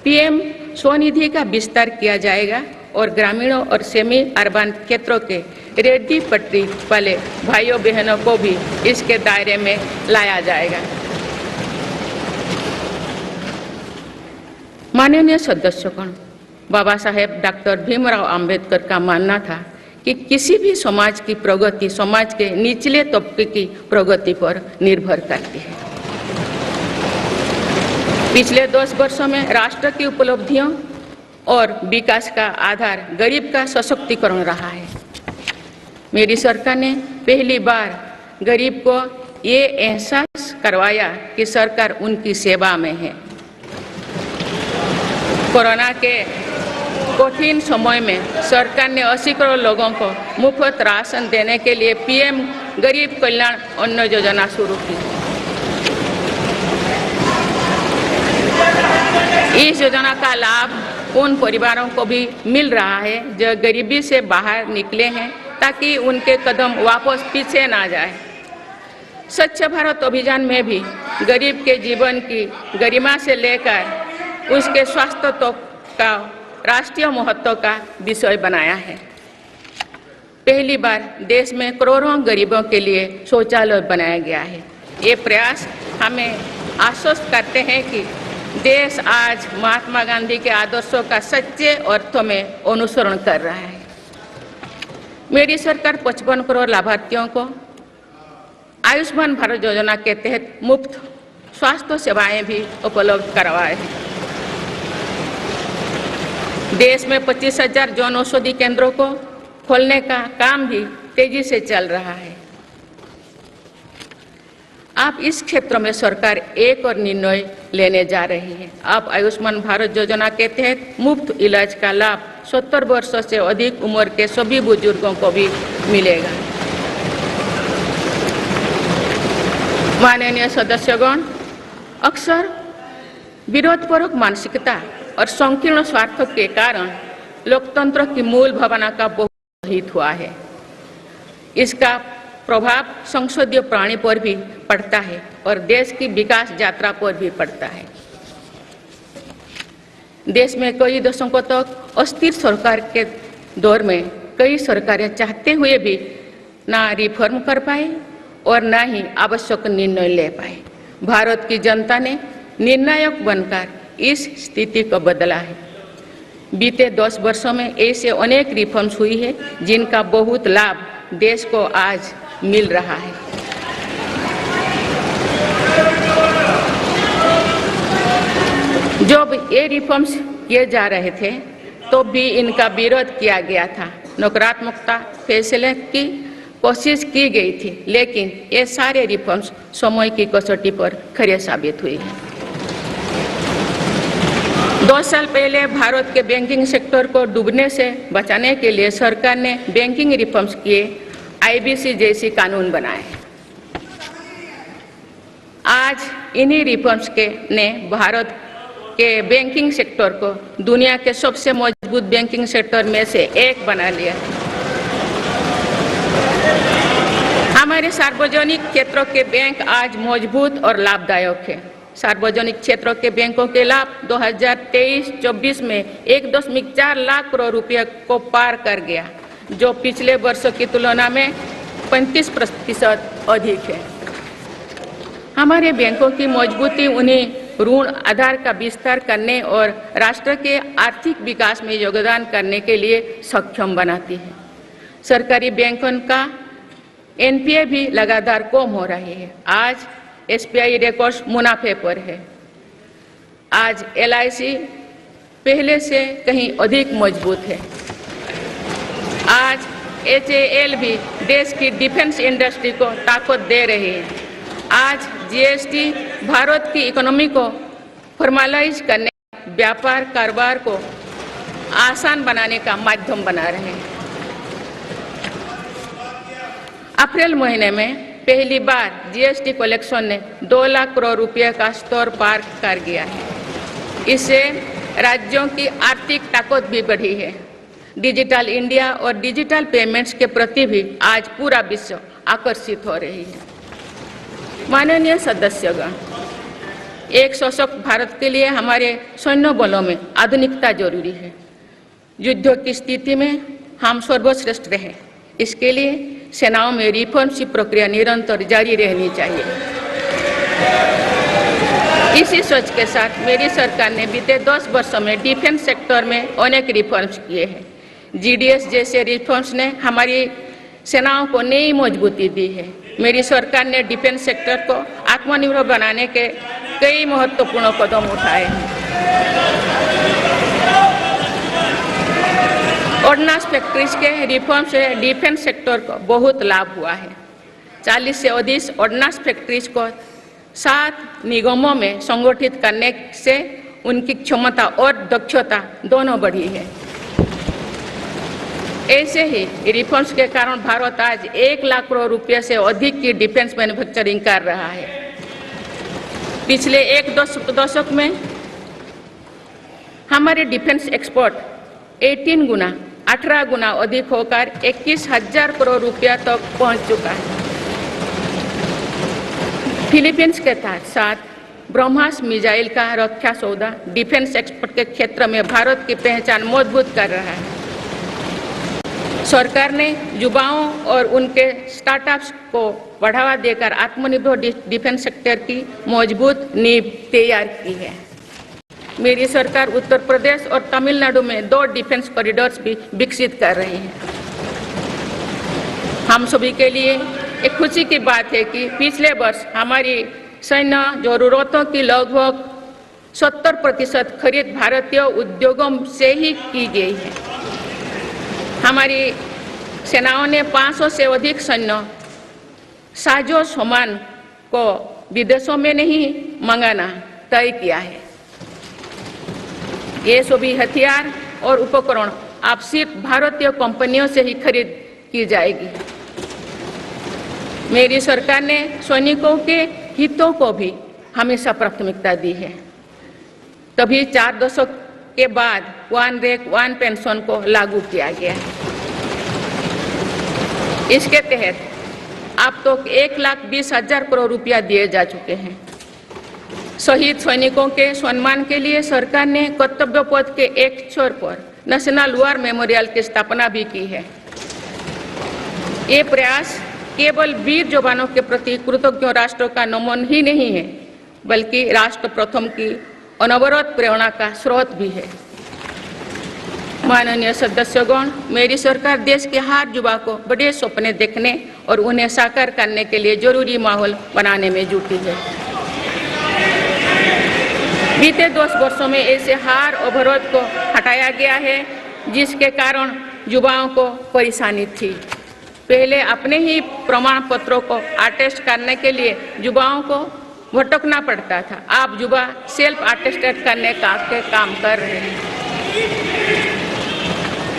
Speaker 3: पीएम स्वनिधि का विस्तार किया जाएगा और ग्रामीणों और सेमी अर्बन क्षेत्रों के रेहड़ी पटरी वाले भाइयों बहनों को भी इसके दायरे में लाया जाएगा। माननीय सदस्यगण, बाबा साहेब डॉक्टर भीमराव अंबेडकर का मानना था कि किसी भी समाज की प्रगति समाज के निचले तबके की प्रगति पर निर्भर करती है। पिछले 10 वर्षों में राष्ट्र की उपलब्धियों और विकास का आधार गरीब का सशक्तिकरण रहा है। मेरी सरकार ने पहली बार गरीब को ये एहसास करवाया कि सरकार उनकी सेवा में है। कोरोना के कठिन समय में सरकार ने 80 करोड़ लोगों को मुफ्त राशन देने के लिए पीएम गरीब कल्याण अन्न योजना शुरू की। इस योजना का लाभ उन परिवारों को भी मिल रहा है जो गरीबी से बाहर निकले हैं, ताकि उनके कदम वापस पीछे ना जाए। स्वच्छ भारत अभियान में भी गरीब के जीवन की गरिमा से लेकर उसके स्वास्थ्य तक का राष्ट्रीय महत्व का विषय बनाया है। पहली बार देश में करोड़ों गरीबों के लिए शौचालय बनाया गया है। ये प्रयास हमें आश्वस्त करते हैं कि देश आज महात्मा गांधी के आदर्शों का सच्चे अर्थों में अनुसरण कर रहा है। मेरी सरकार 55 करोड़ लाभार्थियों को आयुष्मान भारत योजना के तहत मुफ्त स्वास्थ्य सेवाएं भी उपलब्ध करवाए हैं। देश में 25,000 जन औषधि केंद्रों को खोलने का काम भी तेजी से चल रहा है। आप इस क्षेत्र में सरकार एक और निर्णय लेने जा रही है। आप आयुष्मान भारत योजना के तहत मुफ्त इलाज का लाभ 70 वर्षों से अधिक उम्र के सभी बुजुर्गों को भी मिलेगा। माननीय सदस्यगण, अक्सर विरोधपूर्वक मानसिकता और संकीर्ण स्वार्थों के कारण लोकतंत्र की मूल भावना का बहुत हित हुआ है। इसका प्रभाव संसदीय प्रणाली पर भी पड़ता है और देश की विकास यात्रा पर भी पड़ता है। देश में कई दशकों तक अस्थिर सरकार के दौर में कई सरकारें चाहते हुए भी ना रिफॉर्म कर पाए और ना ही आवश्यक निर्णय ले पाए। भारत की जनता ने निर्णायक बनकर इस स्थिति को बदला है। बीते 10 वर्षों में ऐसे अनेक रिफॉर्म्स हुई है जिनका बहुत लाभ देश को आज मिल रहा है। जब ये रिफॉर्म्स किए जा रहे थे तो भी इनका विरोध किया गया था। नकारात्मकता फैसले की कोशिश की गई थी, लेकिन ये सारे रिफॉर्म्स समय की कसौटी पर खरे साबित हुए हैं। 2 साल पहले भारत के बैंकिंग सेक्टर को डूबने से बचाने के लिए सरकार ने बैंकिंग रिफॉर्म्स किए, आईबीसी जैसी कानून बनाए। आज इन्हीं रिफॉर्म्स ने भारत के बैंकिंग सेक्टर को दुनिया के सबसे मजबूत बैंकिंग सेक्टर में से एक बना लिया। हमारे सार्वजनिक क्षेत्रों के बैंक आज मजबूत और लाभदायक है। सार्वजनिक क्षेत्रों के बैंकों के लाभ 2023-24 में 1.4 लाख करोड़ रुपये को पार कर गया, जो पिछले वर्षों की तुलना में 35% अधिक है। हमारे बैंकों की मजबूती उन्हें ऋण आधार का विस्तार करने और राष्ट्र के आर्थिक विकास में योगदान करने के लिए सक्षम बनाती है। सरकारी बैंकों का एनपीए भी लगातार कम हो रही है। आज एसबीआई रिकॉर्ड मुनाफे पर है। आज एलआईसी पहले से कहीं अधिक मजबूत है। आज एचएएल भी देश की डिफेंस इंडस्ट्री को ताकत दे रही है। आज जीएसटी भारत की इकोनॉमी को फॉर्मलाइज करने, व्यापार कारोबार को आसान बनाने का माध्यम बना रहे हैं। अप्रैल महीने में पहली बार जीएसटी कलेक्शन ने 2 लाख करोड़ रुपए का स्तर पार कर गया है। इससे राज्यों की आर्थिक ताकत भी बढ़ी है। डिजिटल इंडिया और डिजिटल पेमेंट्स के प्रति भी आज पूरा विश्व आकर्षित हो रही है। माननीय सदस्यगण, एक सशक्त भारत के लिए हमारे सैन्य बलों में आधुनिकता जरूरी है। युद्ध की स्थिति में हम सर्वश्रेष्ठ रहें, इसके लिए सेनाओं में रिफॉर्म्स की प्रक्रिया निरंतर जारी रहनी चाहिए। इसी सोच के साथ मेरी सरकार ने बीते 10 वर्षों में डिफेंस सेक्टर में अनेक रिफॉर्म्स किए हैं। जीडीएस जैसे रिफॉर्म्स ने हमारी सेनाओं को नई मजबूती दी है। मेरी सरकार ने डिफेंस सेक्टर को आत्मनिर्भर बनाने के कई महत्वपूर्ण कदम उठाए हैं। ऑर्डिनेंस फैक्ट्रीज के रिफॉर्म से डिफेंस सेक्टर को बहुत लाभ हुआ है। 40 से अधिक ऑर्डिनेंस फैक्ट्रीज को 7 निगमों में संगठित करने से उनकी क्षमता और दक्षता दोनों बढ़ी है। ऐसे ही रिफॉर्म्स के कारण भारत आज 1 लाख करोड़ रुपये से अधिक की डिफेंस मैन्युफैक्चरिंग कर रहा है। पिछले एक दशक में हमारे डिफेंस एक्सपोर्ट 18 गुना अधिक होकर 21,000 करोड़ रुपया तक पहुंच चुका है। फिलीपींस के साथ ब्रह्मास मिसाइल का रक्षा सौदा डिफेंस एक्सपोर्ट के क्षेत्र में भारत की पहचान मजबूत कर रहा है। सरकार ने युवाओं और उनके स्टार्टअप्स को बढ़ावा देकर आत्मनिर्भर डिफेंस सेक्टर की मजबूत नींव तैयार की है। मेरी सरकार उत्तर प्रदेश और तमिलनाडु में 2 डिफेंस कॉरिडोर्स भी विकसित कर रही है। हम सभी के लिए एक खुशी की बात है कि पिछले वर्ष हमारी सैन्य जरूरतों की लगभग 70% खरीद भारतीय उद्योगों से ही की गई है। हमारी सेनाओं ने 500 से अधिक सैन्य साजो सामान को विदेशों में नहीं मंगाना तय किया है। ये सभी हथियार और उपकरण अब सिर्फ भारतीय कंपनियों से ही खरीद की जाएगी। मेरी सरकार ने सैनिकों के हितों को भी हमेशा प्राथमिकता दी है। तभी 4 दशक के बाद वन रैंक वन पेंशन को लागू किया गया है। इसके तहत अब तो 1,20,000 करोड़ रुपया दिए जा चुके हैं। शहीद सैनिकों के सम्मान के लिए सरकार ने कर्तव्य पथ के एक छोर पर नेशनल वॉर मेमोरियल की स्थापना भी की है। ये प्रयास केवल वीर जवानों के प्रति कृतज्ञ राष्ट्र का नमन ही नहीं है, बल्कि राष्ट्र प्रथम की अनवरत प्रेरणा का स्रोत भी है। माननीय सदस्यगण, मेरी सरकार देश के हर युवा को बड़े सपने देखने और उन्हें साकार करने के लिए जरूरी माहौल बनाने में जुटी है। बीते 10 वर्षों में ऐसे हर अवरोध को हटाया गया है जिसके कारण युवाओं को परेशानी थी। पहले अपने ही प्रमाण पत्रों को अटेस्ट करने के लिए युवाओं को भटकना पड़ता था। अब युवा सेल्फ अटेस्टेड करने का काम कर रहे हैं।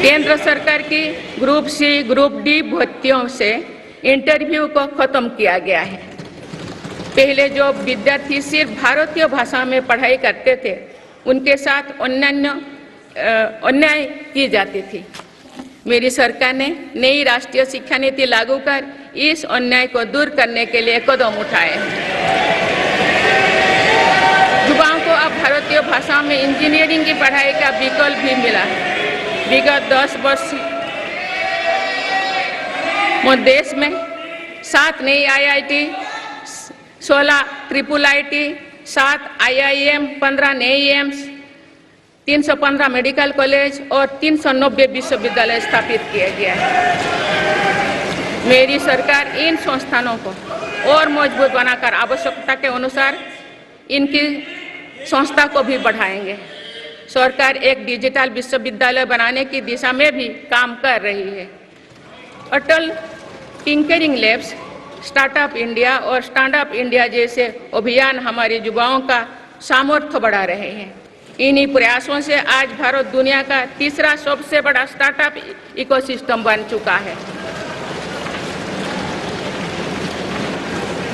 Speaker 3: केंद्र सरकार की ग्रुप सी, ग्रुप डी भर्तियों से इंटरव्यू को खत्म किया गया है। पहले जो विद्यार्थी सिर्फ भारतीय भाषा में पढ़ाई करते थे, उनके साथ अन्याय की जाती थी। मेरी सरकार ने नई राष्ट्रीय शिक्षा नीति लागू कर इस अन्याय को दूर करने के लिए कदम उठाए हैं। युवाओं को अब भारतीय भाषा में इंजीनियरिंग की पढ़ाई का विकल्प भी मिला है। विगत 10 वर्ष में देश में 7 नई IIT, 16 IIIT, 7 IIM, 15 नए एम्स, 315 मेडिकल कॉलेज और 390 विश्वविद्यालय स्थापित किया गया है। मेरी सरकार इन संस्थानों को और मजबूत बनाकर आवश्यकता के अनुसार इनकी संस्था को भी बढ़ाएंगे। सरकार एक डिजिटल विश्वविद्यालय बनाने की दिशा में भी काम कर रही है। अटल टिंकरिंग लैब्स, स्टार्टअप इंडिया और स्टैंडअप इंडिया जैसे अभियान हमारे युवाओं का सामर्थ्य बढ़ा रहे हैं। इन्हीं प्रयासों से आज भारत दुनिया का तीसरा सबसे बड़ा स्टार्टअप इकोसिस्टम बन चुका है।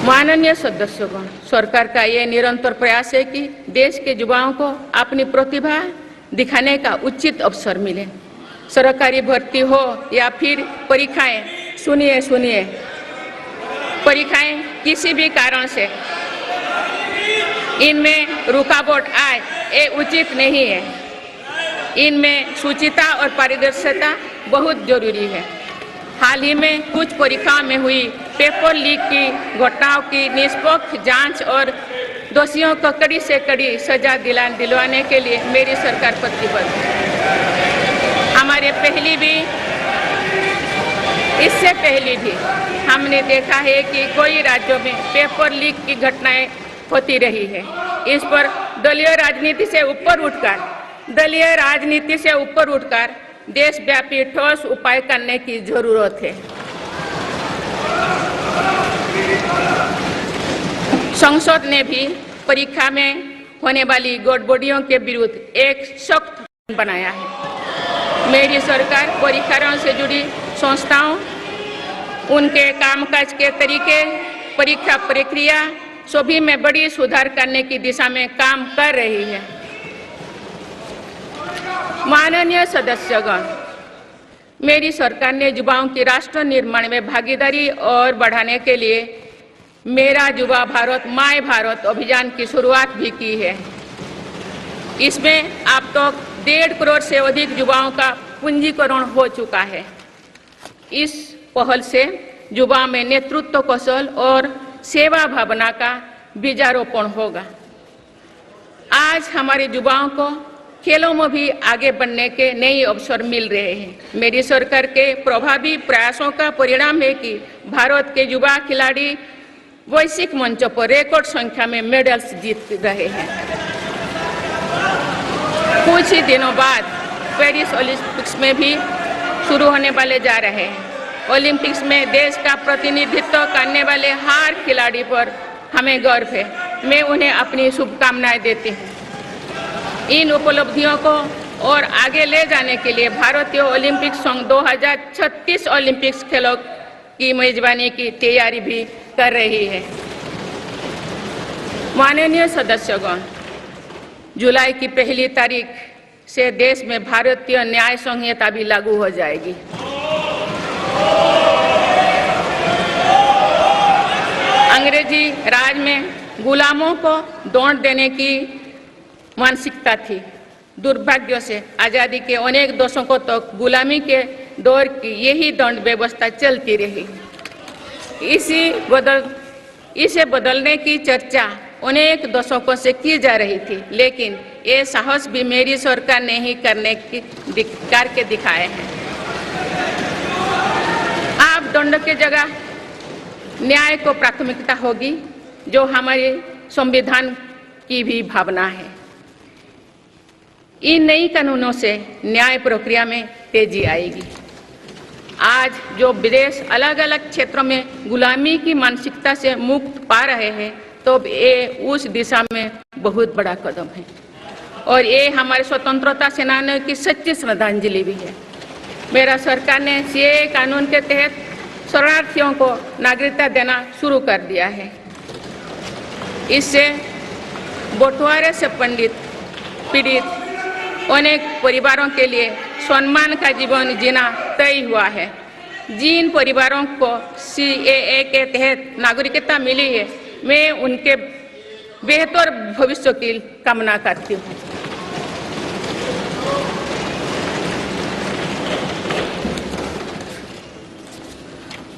Speaker 3: माननीय सदस्यगण, सरकार का ये निरंतर प्रयास है कि देश के युवाओं को अपनी प्रतिभा दिखाने का उचित अवसर मिले। सरकारी भर्ती हो या फिर परीक्षाएं, सुनिए, परीक्षाएं किसी भी कारण से इनमें रुकावट आए, ये उचित नहीं है। इनमें शुचिता और पारदर्शिता बहुत जरूरी है। हाल ही में कुछ परीक्षाओं में हुई पेपर लीक की घटनाओं की निष्पक्ष जांच और दोषियों को कड़ी से कड़ी सजा दिलवाने के लिए मेरी सरकार प्रतिबद्ध है। हमारे इससे पहले भी हमने देखा है कि कई राज्यों में पेपर लीक की घटनाएं होती रही है। इस पर दलीय राजनीति से ऊपर उठकर देशव्यापी ठोस उपाय करने की जरूरत है। संसद ने भी परीक्षा में होने वाली गड़बड़ियों के विरुद्ध एक सख्त कानून बनाया है। मेरी सरकार परीक्षाओं से जुड़ी संस्थाओं, उनके कामकाज के तरीके, परीक्षा प्रक्रिया सभी में बड़ी सुधार करने की दिशा में काम कर रही है। माननीय सदस्यगण, मेरी सरकार ने युवाओं की राष्ट्र निर्माण में भागीदारी और बढ़ाने के लिए मेरा युवा भारत माय भारत अभियान की शुरुआत भी की है। इसमें अब तक 1.5 करोड़ से अधिक युवाओं का पंजीकरण हो चुका है। इस पहल से युवा में नेतृत्व कौशल और सेवा भावना का बीजारोपण होगा। आज हमारे युवाओं को खेलों में भी आगे बढ़ने के नए अवसर मिल रहे हैं। मेरी सरकार के प्रभावी प्रयासों का परिणाम है कि भारत के युवा खिलाड़ी वैश्विक मंचों पर रिकॉर्ड संख्या में मेडल्स जीत रहे हैं। कुछ ही दिनों बाद पेरिस ओलंपिक्स में भी शुरू होने वाले जा रहे हैं। ओलंपिक्स में देश का प्रतिनिधित्व करने वाले हर खिलाड़ी पर हमें गर्व है। मैं उन्हें अपनी शुभकामनाएं देती हूँ। इन उपलब्धियों को और आगे ले जाने के लिए भारतीय ओलंपिक संघ 2036 ओलंपिक्स खेलों की मेजबानी की तैयारी भी कर रही है। माननीय सदस्यगण, जुलाई की 1 तारीख से देश में भारतीय न्याय संहिता भी लागू हो जाएगी। अंग्रेजी राज में गुलामों को दौड़ देने की मानसिकता थी। दुर्भाग्य से आजादी के अनेक दशकों तक गुलामी के दौर की यही दंड व्यवस्था चलती रही। इसे बदलने की चर्चा अनेक दशकों से की जा रही थी, लेकिन ये साहस भी मेरी सरकार ने ही करके दिखाए हैं। अब दंड के जगह न्याय को प्राथमिकता होगी, जो हमारे संविधान की भी भावना है। इन नई कानूनों से न्याय प्रक्रिया में तेजी आएगी। आज जो विदेश अलग अलग क्षेत्रों में गुलामी की मानसिकता से मुक्त पा रहे हैं, तो ये उस दिशा में बहुत बड़ा कदम है और ये हमारे स्वतंत्रता सेनानियों की सच्ची श्रद्धांजलि भी है। मेरा सरकार ने सीएए कानून के तहत शरणार्थियों को नागरिकता देना शुरू कर दिया है। इससे बंटवारे से पीड़ित अनेक परिवारों के लिए सम्मान का जीवन जीना तय हुआ है। जिन परिवारों को सीएए के तहत नागरिकता मिली है, मैं उनके बेहतर भविष्य की कामना करती हूँ।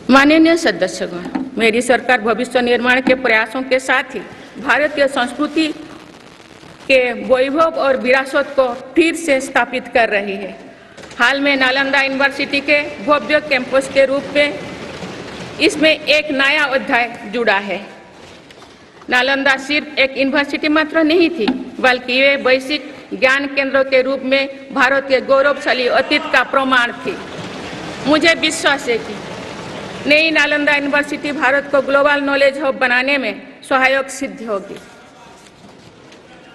Speaker 3: माननीय सदस्यगण, मेरी सरकार भविष्य निर्माण के प्रयासों के साथ ही भारतीय संस्कृति के वैभव और विरासत को फिर से स्थापित कर रही है। हाल में नालंदा यूनिवर्सिटी के भव्य कैंपस के रूप में इसमें एक नया अध्याय जुड़ा है। नालंदा सिर्फ एक यूनिवर्सिटी मात्र नहीं थी, बल्कि ये वैश्विक ज्ञान केंद्र के रूप में भारतीय गौरवशाली अतीत का प्रमाण थी। मुझे विश्वास है कि नई नालंदा यूनिवर्सिटी भारत को ग्लोबल नॉलेज हब बनाने में सहायक सिद्ध होगी।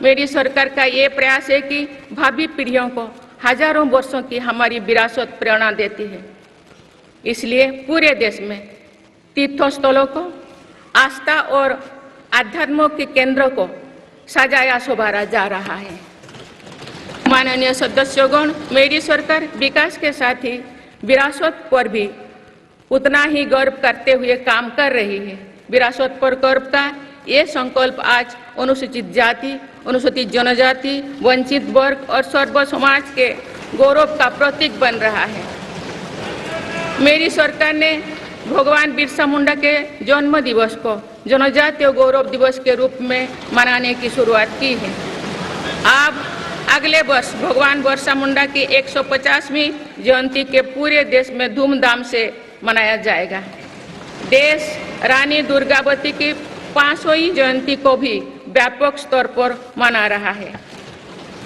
Speaker 3: मेरी सरकार का ये प्रयास है कि भावी पीढ़ियों को हजारों वर्षों की हमारी विरासत प्रेरणा देती है। इसलिए पूरे देश में तीर्थस्थलों को आस्था और आध्यात्म के केंद्र को सजाया संवारा जा रहा है। माननीय सदस्यगण, मेरी सरकार विकास के साथ ही विरासत पर भी उतना ही गर्व करते हुए काम कर रही है। विरासत पर गर्व का ये संकल्प आज अनुसूचित जाति, अनुसूचित जनजाति, वंचित वर्ग और सर्व समाज के गौरव का प्रतीक बन रहा है। मेरी सरकार ने भगवान बिरसा मुंडा के जन्म दिवस को जनजातीय गौरव दिवस के रूप में मनाने की शुरुआत की है। अब अगले वर्ष भगवान बिरसा मुंडा की 150वीं जयंती के पूरे देश में धूमधाम से मनाया जाएगा। देश रानी दुर्गावती की 500वीं जयंती को भी व्यापक स्तर पर मना रहा है।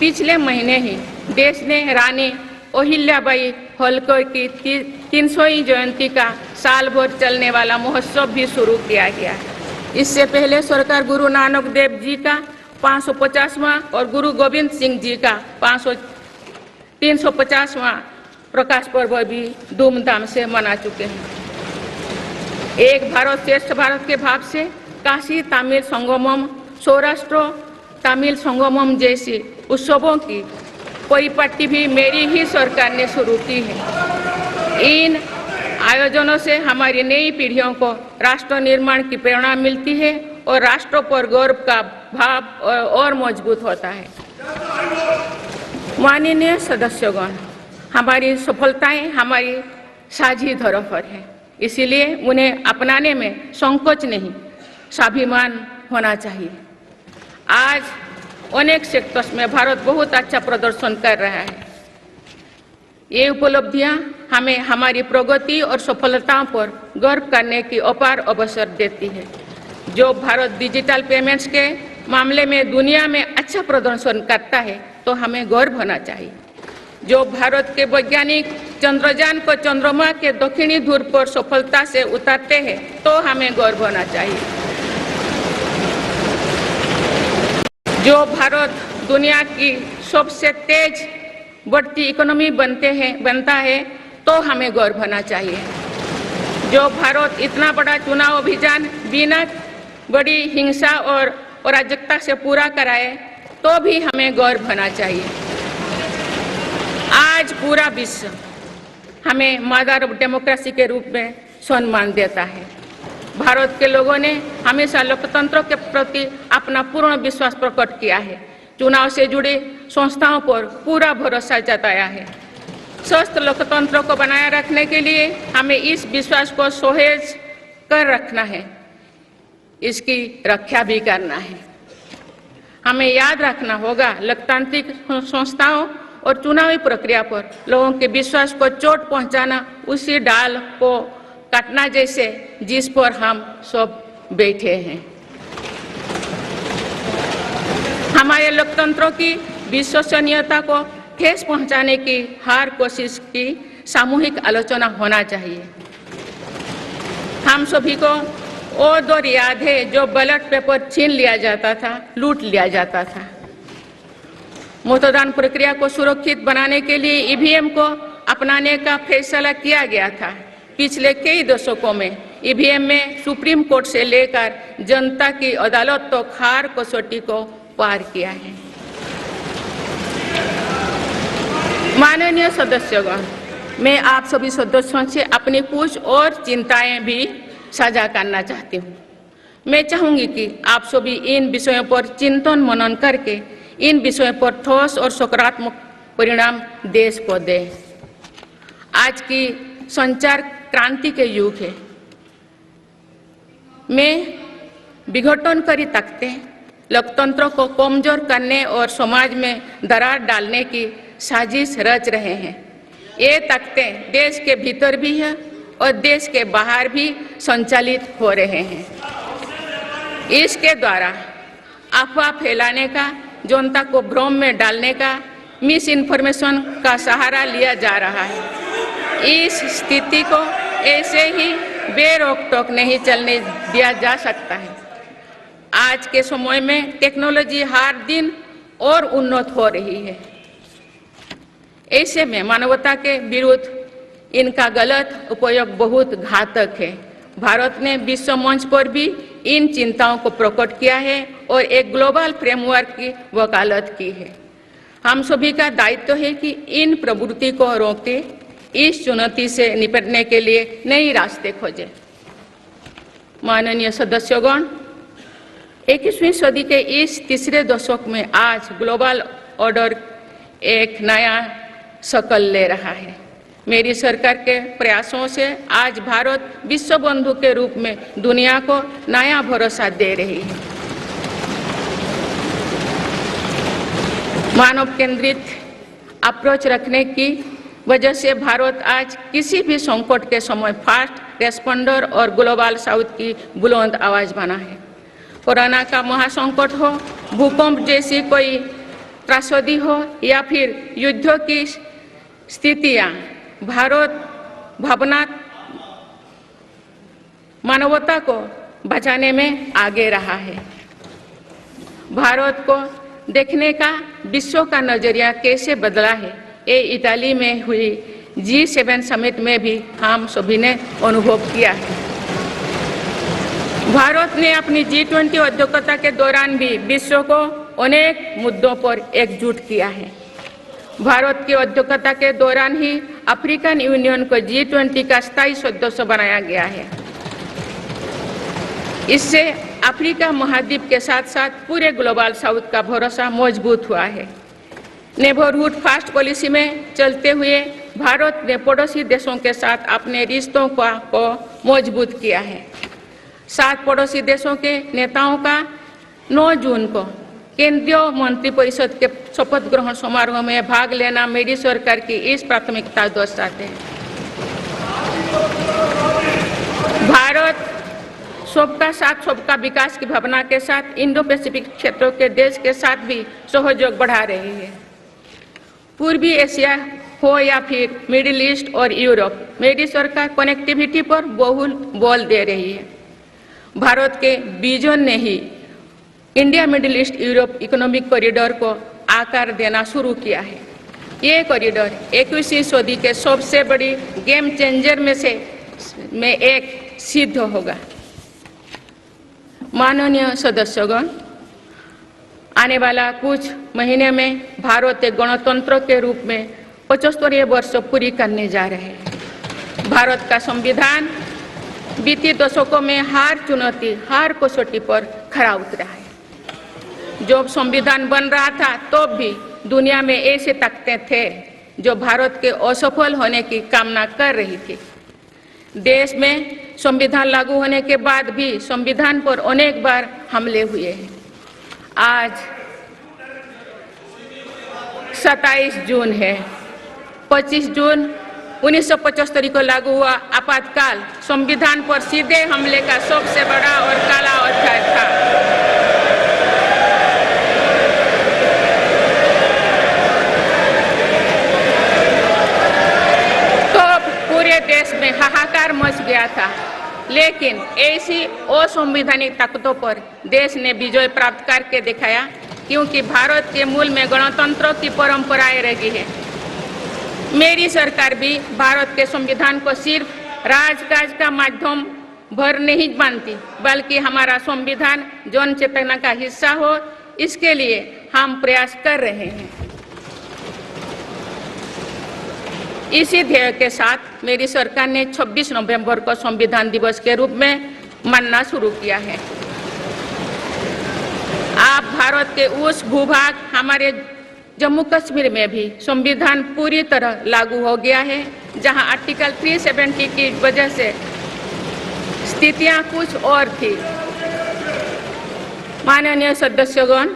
Speaker 3: पिछले महीने ही देश ने रानी अहिल्याबाई होलकर की 300वीं जयंती का साल भर चलने वाला महोत्सव भी शुरू किया गया। इससे पहले सरकार गुरु नानक देव जी का 550वां और गुरु गोविंद सिंह जी का 350वां प्रकाश पर्व भी धूमधाम से मना चुके हैं। एक भारत श्रेष्ठ भारत के भाव से काशी तमिल संगमम, सौराष्ट्र तमिल संगमम जैसी उत्सवों की परिपाटी भी मेरी ही सरकार ने शुरू की है। इन आयोजनों से हमारी नई पीढ़ियों को राष्ट्र निर्माण की प्रेरणा मिलती है और राष्ट्र पर गौरव का भाव और मजबूत होता है। माननीय सदस्यगण, हमारी सफलताएं हमारी साझी धरोहर है, इसीलिए उन्हें अपनाने में संकोच नहीं, स्वाभिमान होना चाहिए। आज अनेक सेक्टर्स में भारत बहुत अच्छा प्रदर्शन कर रहा है। ये उपलब्धियां हमें हमारी प्रगति और सफलताओं पर गर्व करने की अपार अवसर देती है। जो भारत डिजिटल पेमेंट्स के मामले में दुनिया में अच्छा प्रदर्शन करता है तो हमें गौरव होना चाहिए। जो भारत के वैज्ञानिक चंद्रयान को चंद्रमा के दक्षिणी ध्रुव पर सफलता से उतारते हैं तो हमें गौरव होना चाहिए। जो भारत दुनिया की सबसे तेज बढ़ती इकोनॉमी बनता है तो हमें गौरव होना चाहिए। जो भारत इतना बड़ा चुनाव अभियान बिना बड़ी हिंसा और अराजकता से पूरा कराए तो भी हमें गौरव होना चाहिए। आज पूरा विश्व हमें मदर ऑफ डेमोक्रेसी के रूप में सम्मान देता है। भारत के लोगों ने हमेशा लोकतंत्र के प्रति अपना पूर्ण विश्वास प्रकट किया है। चुनाव से जुड़ी संस्थाओं पर पूरा भरोसा जताया है। स्वस्थ लोकतंत्र को बनाए रखने के लिए हमें इस विश्वास को सहेज कर रखना है, इसकी रक्षा भी करना है। हमें याद रखना होगा, लोकतांत्रिक संस्थाओं और चुनावी प्रक्रिया पर लोगों के विश्वास को चोट पहुंचाना उसी डाल को काटना जैसे जिस पर हम सब बैठे हैं। हमारे लोकतंत्रों की विश्वसनीयता को ठेस पहुंचाने की हर कोशिश की सामूहिक आलोचना होना चाहिए। हम सभी को वो दौर याद है जो बैलेट पेपर छीन लिया जाता था, लूट लिया जाता था। मतदान प्रक्रिया को सुरक्षित बनाने के लिए ईवीएम को अपनाने का फैसला किया गया था। पिछले कई दशकों में ईवीएम में सुप्रीम कोर्ट से लेकर जनता की अदालत तो हर कसौटी को पार किया है। माननीय सदस्यगण, मैं आप सभी सदस्यों से अपनी कुछ और चिंताएं भी साझा करना चाहती हूँ। मैं चाहूंगी कि आप सभी इन विषयों पर चिंतन मनन करके इन विषयों पर ठोस और सकारात्मक परिणाम देश को दें। आज की संचार क्रांति के युग है में विघटनकारी ताकतें लोकतंत्र को कमजोर करने और समाज में दरार डालने की साजिश रच रहे हैं। ये ताकतें देश के भीतर भी है और देश के बाहर भी संचालित हो रहे हैं। इसके द्वारा अफवाह फैलाने का, जनता को भ्रम में डालने का, मिस इन्फॉर्मेशन का सहारा लिया जा रहा है। इस स्थिति को ऐसे ही बेरोक-टोक नहीं चलने दिया जा सकता है। आज के समय में टेक्नोलॉजी हर दिन और उन्नत हो रही है। ऐसे में मानवता के विरुद्ध इनका गलत उपयोग बहुत घातक है। भारत ने विश्व मंच पर भी इन चिंताओं को प्रकट किया है और एक ग्लोबल फ्रेमवर्क की वकालत की है। हम सभी का दायित्व है कि इन प्रवृत्ति को रोके, इस चुनौती से निपटने के लिए नए रास्ते खोजें। माननीय सदस्यगण, 21वीं सदी के इस तीसरे दशक में आज ग्लोबल ऑर्डर एक नया शक्ल ले रहा है। मेरी सरकार के प्रयासों से आज भारत विश्व बंधु के रूप में दुनिया को नया भरोसा दे रही है। मानव केंद्रित अप्रोच रखने की वजह से भारत आज किसी भी संकट के समय फास्ट रेस्पॉन्डर और ग्लोबल साउथ की बुलंद आवाज बना है। कोरोना का महासंकट हो, भूकंप जैसी कोई त्रासदी हो या फिर युद्धों की स्थितियां, भारत मानवता को बचाने में आगे रहा है। भारत को देखने का विश्व का नजरिया कैसे बदला है, ये इटाली में हुई G7 समिट में भी हम सभी ने अनुभव किया है। भारत ने अपनी G20 अध्यक्षता के दौरान भी विश्व को अनेक मुद्दों पर एकजुट किया है। भारत की अध्यक्षता के दौरान ही अफ्रीकन यूनियन को G20 का स्थायी सदस्य बनाया गया है। इससे अफ्रीका महाद्वीप के साथ साथ पूरे ग्लोबल साउथ का भरोसा मजबूत हुआ है। नेबरहुड फर्स्ट पॉलिसी में चलते हुए भारत ने पड़ोसी देशों के साथ अपने रिश्तों को मजबूत किया है। 7 पड़ोसी देशों के नेताओं का 9 जून को केंद्रीय मंत्रिपरिषद के शपथ ग्रहण समारोह में भाग लेना मेरी सरकार की इस प्राथमिकता दर्शाते हैं। भारत सबका साथ सबका विकास की भावना के साथ इंडो पैसिफिक क्षेत्रों के देश के साथ भी सहयोग बढ़ा रही है। पूर्वी एशिया हो या फिर मिडिल ईस्ट और यूरोप, मेरी सरकार कनेक्टिविटी पर बहुल बल दे रही है। भारत के विजन ने ही India Middle East Europe economic corridor को आकार देना शुरू किया है। ये कॉरिडोर 21वीं सदी के सबसे बड़ी गेम चेंजर में एक सिद्ध होगा। माननीय सदस्यगण, आने वाला कुछ महीने में भारत एक गणतंत्र के रूप में 75वें वर्ष पूरी करने जा रहे हैं। भारत का संविधान बीते दशकों में हर कसौटी पर खरा उतरा है। जब संविधान बन रहा था तब भी दुनिया में ऐसे ताकतें थे जो भारत के असफल होने की कामना कर रही थी। देश में संविधान लागू होने के बाद भी संविधान पर अनेक बार हमले हुए हैं। आज 27 जून है। 25 जून 1975 को लागू हुआ आपातकाल संविधान पर सीधे हमले का सबसे बड़ा और काला अध्याय था। तो पूरे देश में हाहाकार मच गया था, लेकिन ऐसी असंवैधानिक ताकतों पर देश ने विजय प्राप्त करके दिखाया, क्योंकि भारत के मूल में गणतंत्र की परंपराएं रही है। मेरी सरकार भी भारत के संविधान को सिर्फ राजकाज का माध्यम भर नहीं मानती, बल्कि हमारा संविधान जन चेतना का हिस्सा हो, इसके लिए हम प्रयास कर रहे हैं। इसी ध्येय के साथ मेरी सरकार ने 26 नवंबर को संविधान दिवस के रूप में मानना शुरू किया है। आप भारत के उस भूभाग हमारे जम्मू कश्मीर में भी संविधान पूरी तरह लागू हो गया है, जहां आर्टिकल 370 की वजह से स्थितियां कुछ और थी। माननीय सदस्यगण,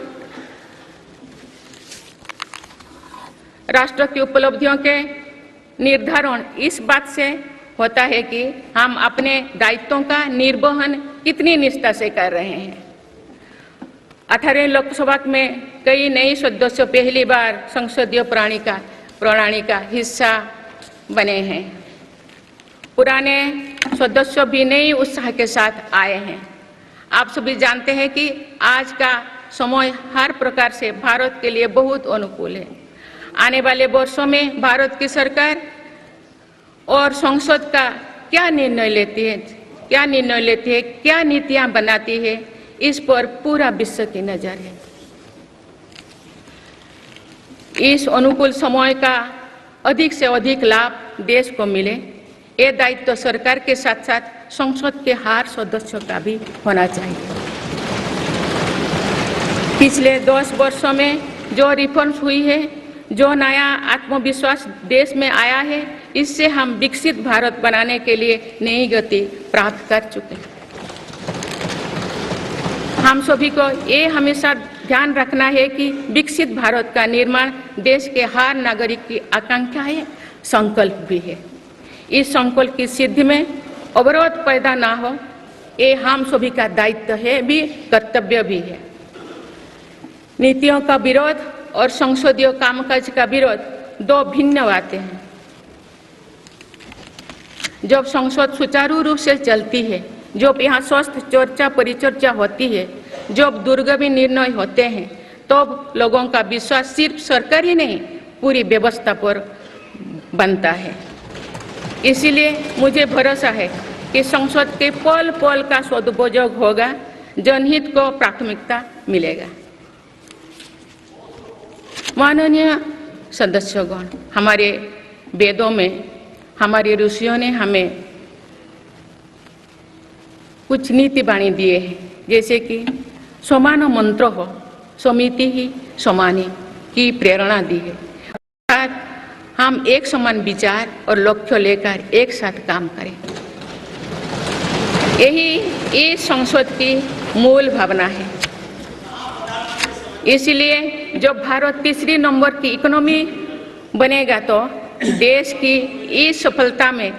Speaker 3: राष्ट्र की उपलब्धियों के निर्धारण इस बात से होता है कि हम अपने दायित्वों का निर्वहन कितनी निष्ठा से कर रहे हैं। 18 लोकसभा में कई नए सदस्य पहली बार संसदीय प्रणाली का हिस्सा बने हैं। पुराने सदस्य भी नए उत्साह के साथ आए हैं। आप सभी जानते हैं कि आज का समय हर प्रकार से भारत के लिए बहुत अनुकूल है। आने वाले वर्षों में भारत की सरकार और संसद का क्या निर्णय लेती है, क्या नीतियां बनाती है, इस पर पूरा विश्व की नजर है। इस अनुकूल समय का अधिक से अधिक लाभ देश को मिले, ये दायित्व सरकार के साथ साथ संसद के हर सदस्यों का भी होना चाहिए। पिछले 10 वर्षों में जो रिफॉर्म्स हुई है, जो नया आत्मविश्वास देश में आया है, इससे हम विकसित भारत बनाने के लिए नई गति प्राप्त कर चुके हैं। हम सभी को ये हमेशा ध्यान रखना है कि विकसित भारत का निर्माण देश के हर नागरिक की आकांक्षा है, संकल्प भी है। इस संकल्प की सिद्धि में अवरोध पैदा ना हो, ये हम सभी का दायित्व है भी, कर्तव्य भी है। नीतियों का विरोध और संसदीय कामकाज का विरोध दो भिन्न बातें हैं। जब संसद सुचारू रूप से चलती है, जब यहाँ स्वस्थ चर्चा परिचर्चा होती है, जब दूरगामी निर्णय होते हैं, तब लोगों का विश्वास सिर्फ सरकार ही नहीं, पूरी व्यवस्था पर बनता है। इसीलिए मुझे भरोसा है कि संसद के पल पल का सदुपयोग होगा, जनहित को प्राथमिकता मिलेगा। माननीय सदस्यगण, हमारे वेदों में हमारे ऋषियों ने हमें कुछ नीति वाणी दिए हैं, जैसे कि समान मंत्र हो, समिति ही समानी की प्रेरणा दी है। अर्थात हम एक समान विचार और लक्ष्य लेकर एक साथ काम करें, यही इस संसद की मूल भावना है। इसलिए जब भारत तीसरी नंबर की इकोनॉमी बनेगा, तो देश की इस सफलता में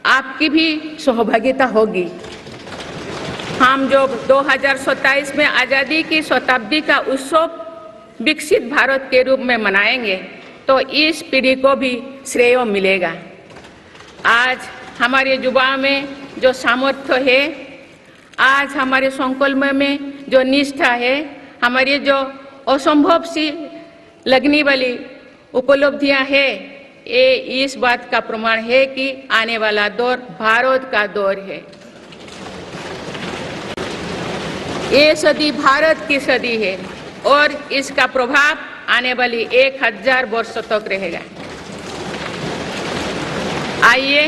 Speaker 3: आपकी भी सहभागिता होगी। हम जो 2027 में आज़ादी की शताब्दी का उत्सव विकसित भारत के रूप में मनाएंगे तो इस पीढ़ी को भी श्रेय मिलेगा। आज हमारे युवाओं में जो सामर्थ्य है, आज हमारे संकल्प में जो निष्ठा है, हमारी जो असंभव सी लगने वाली उपलब्धियां है, ये इस बात का प्रमाण है कि आने वाला दौर भारत का दौर है। ये सदी भारत की सदी है और इसका प्रभाव आने वाली 1000 वर्षों तक रहेगा। आइए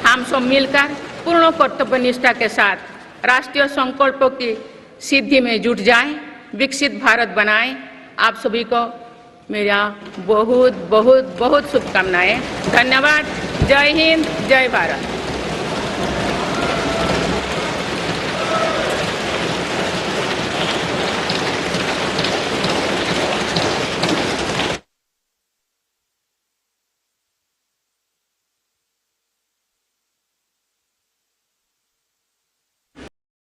Speaker 3: हम सब मिलकर पूर्ण कर्तव्यनिष्ठा के साथ राष्ट्रीय संकल्पों की सिद्धि में जुट जाएं, विकसित भारत बनाएं। आप सभी को मेरा बहुत बहुत बहुत शुभकामनाएं। धन्यवाद। जय हिंद, जय भारत।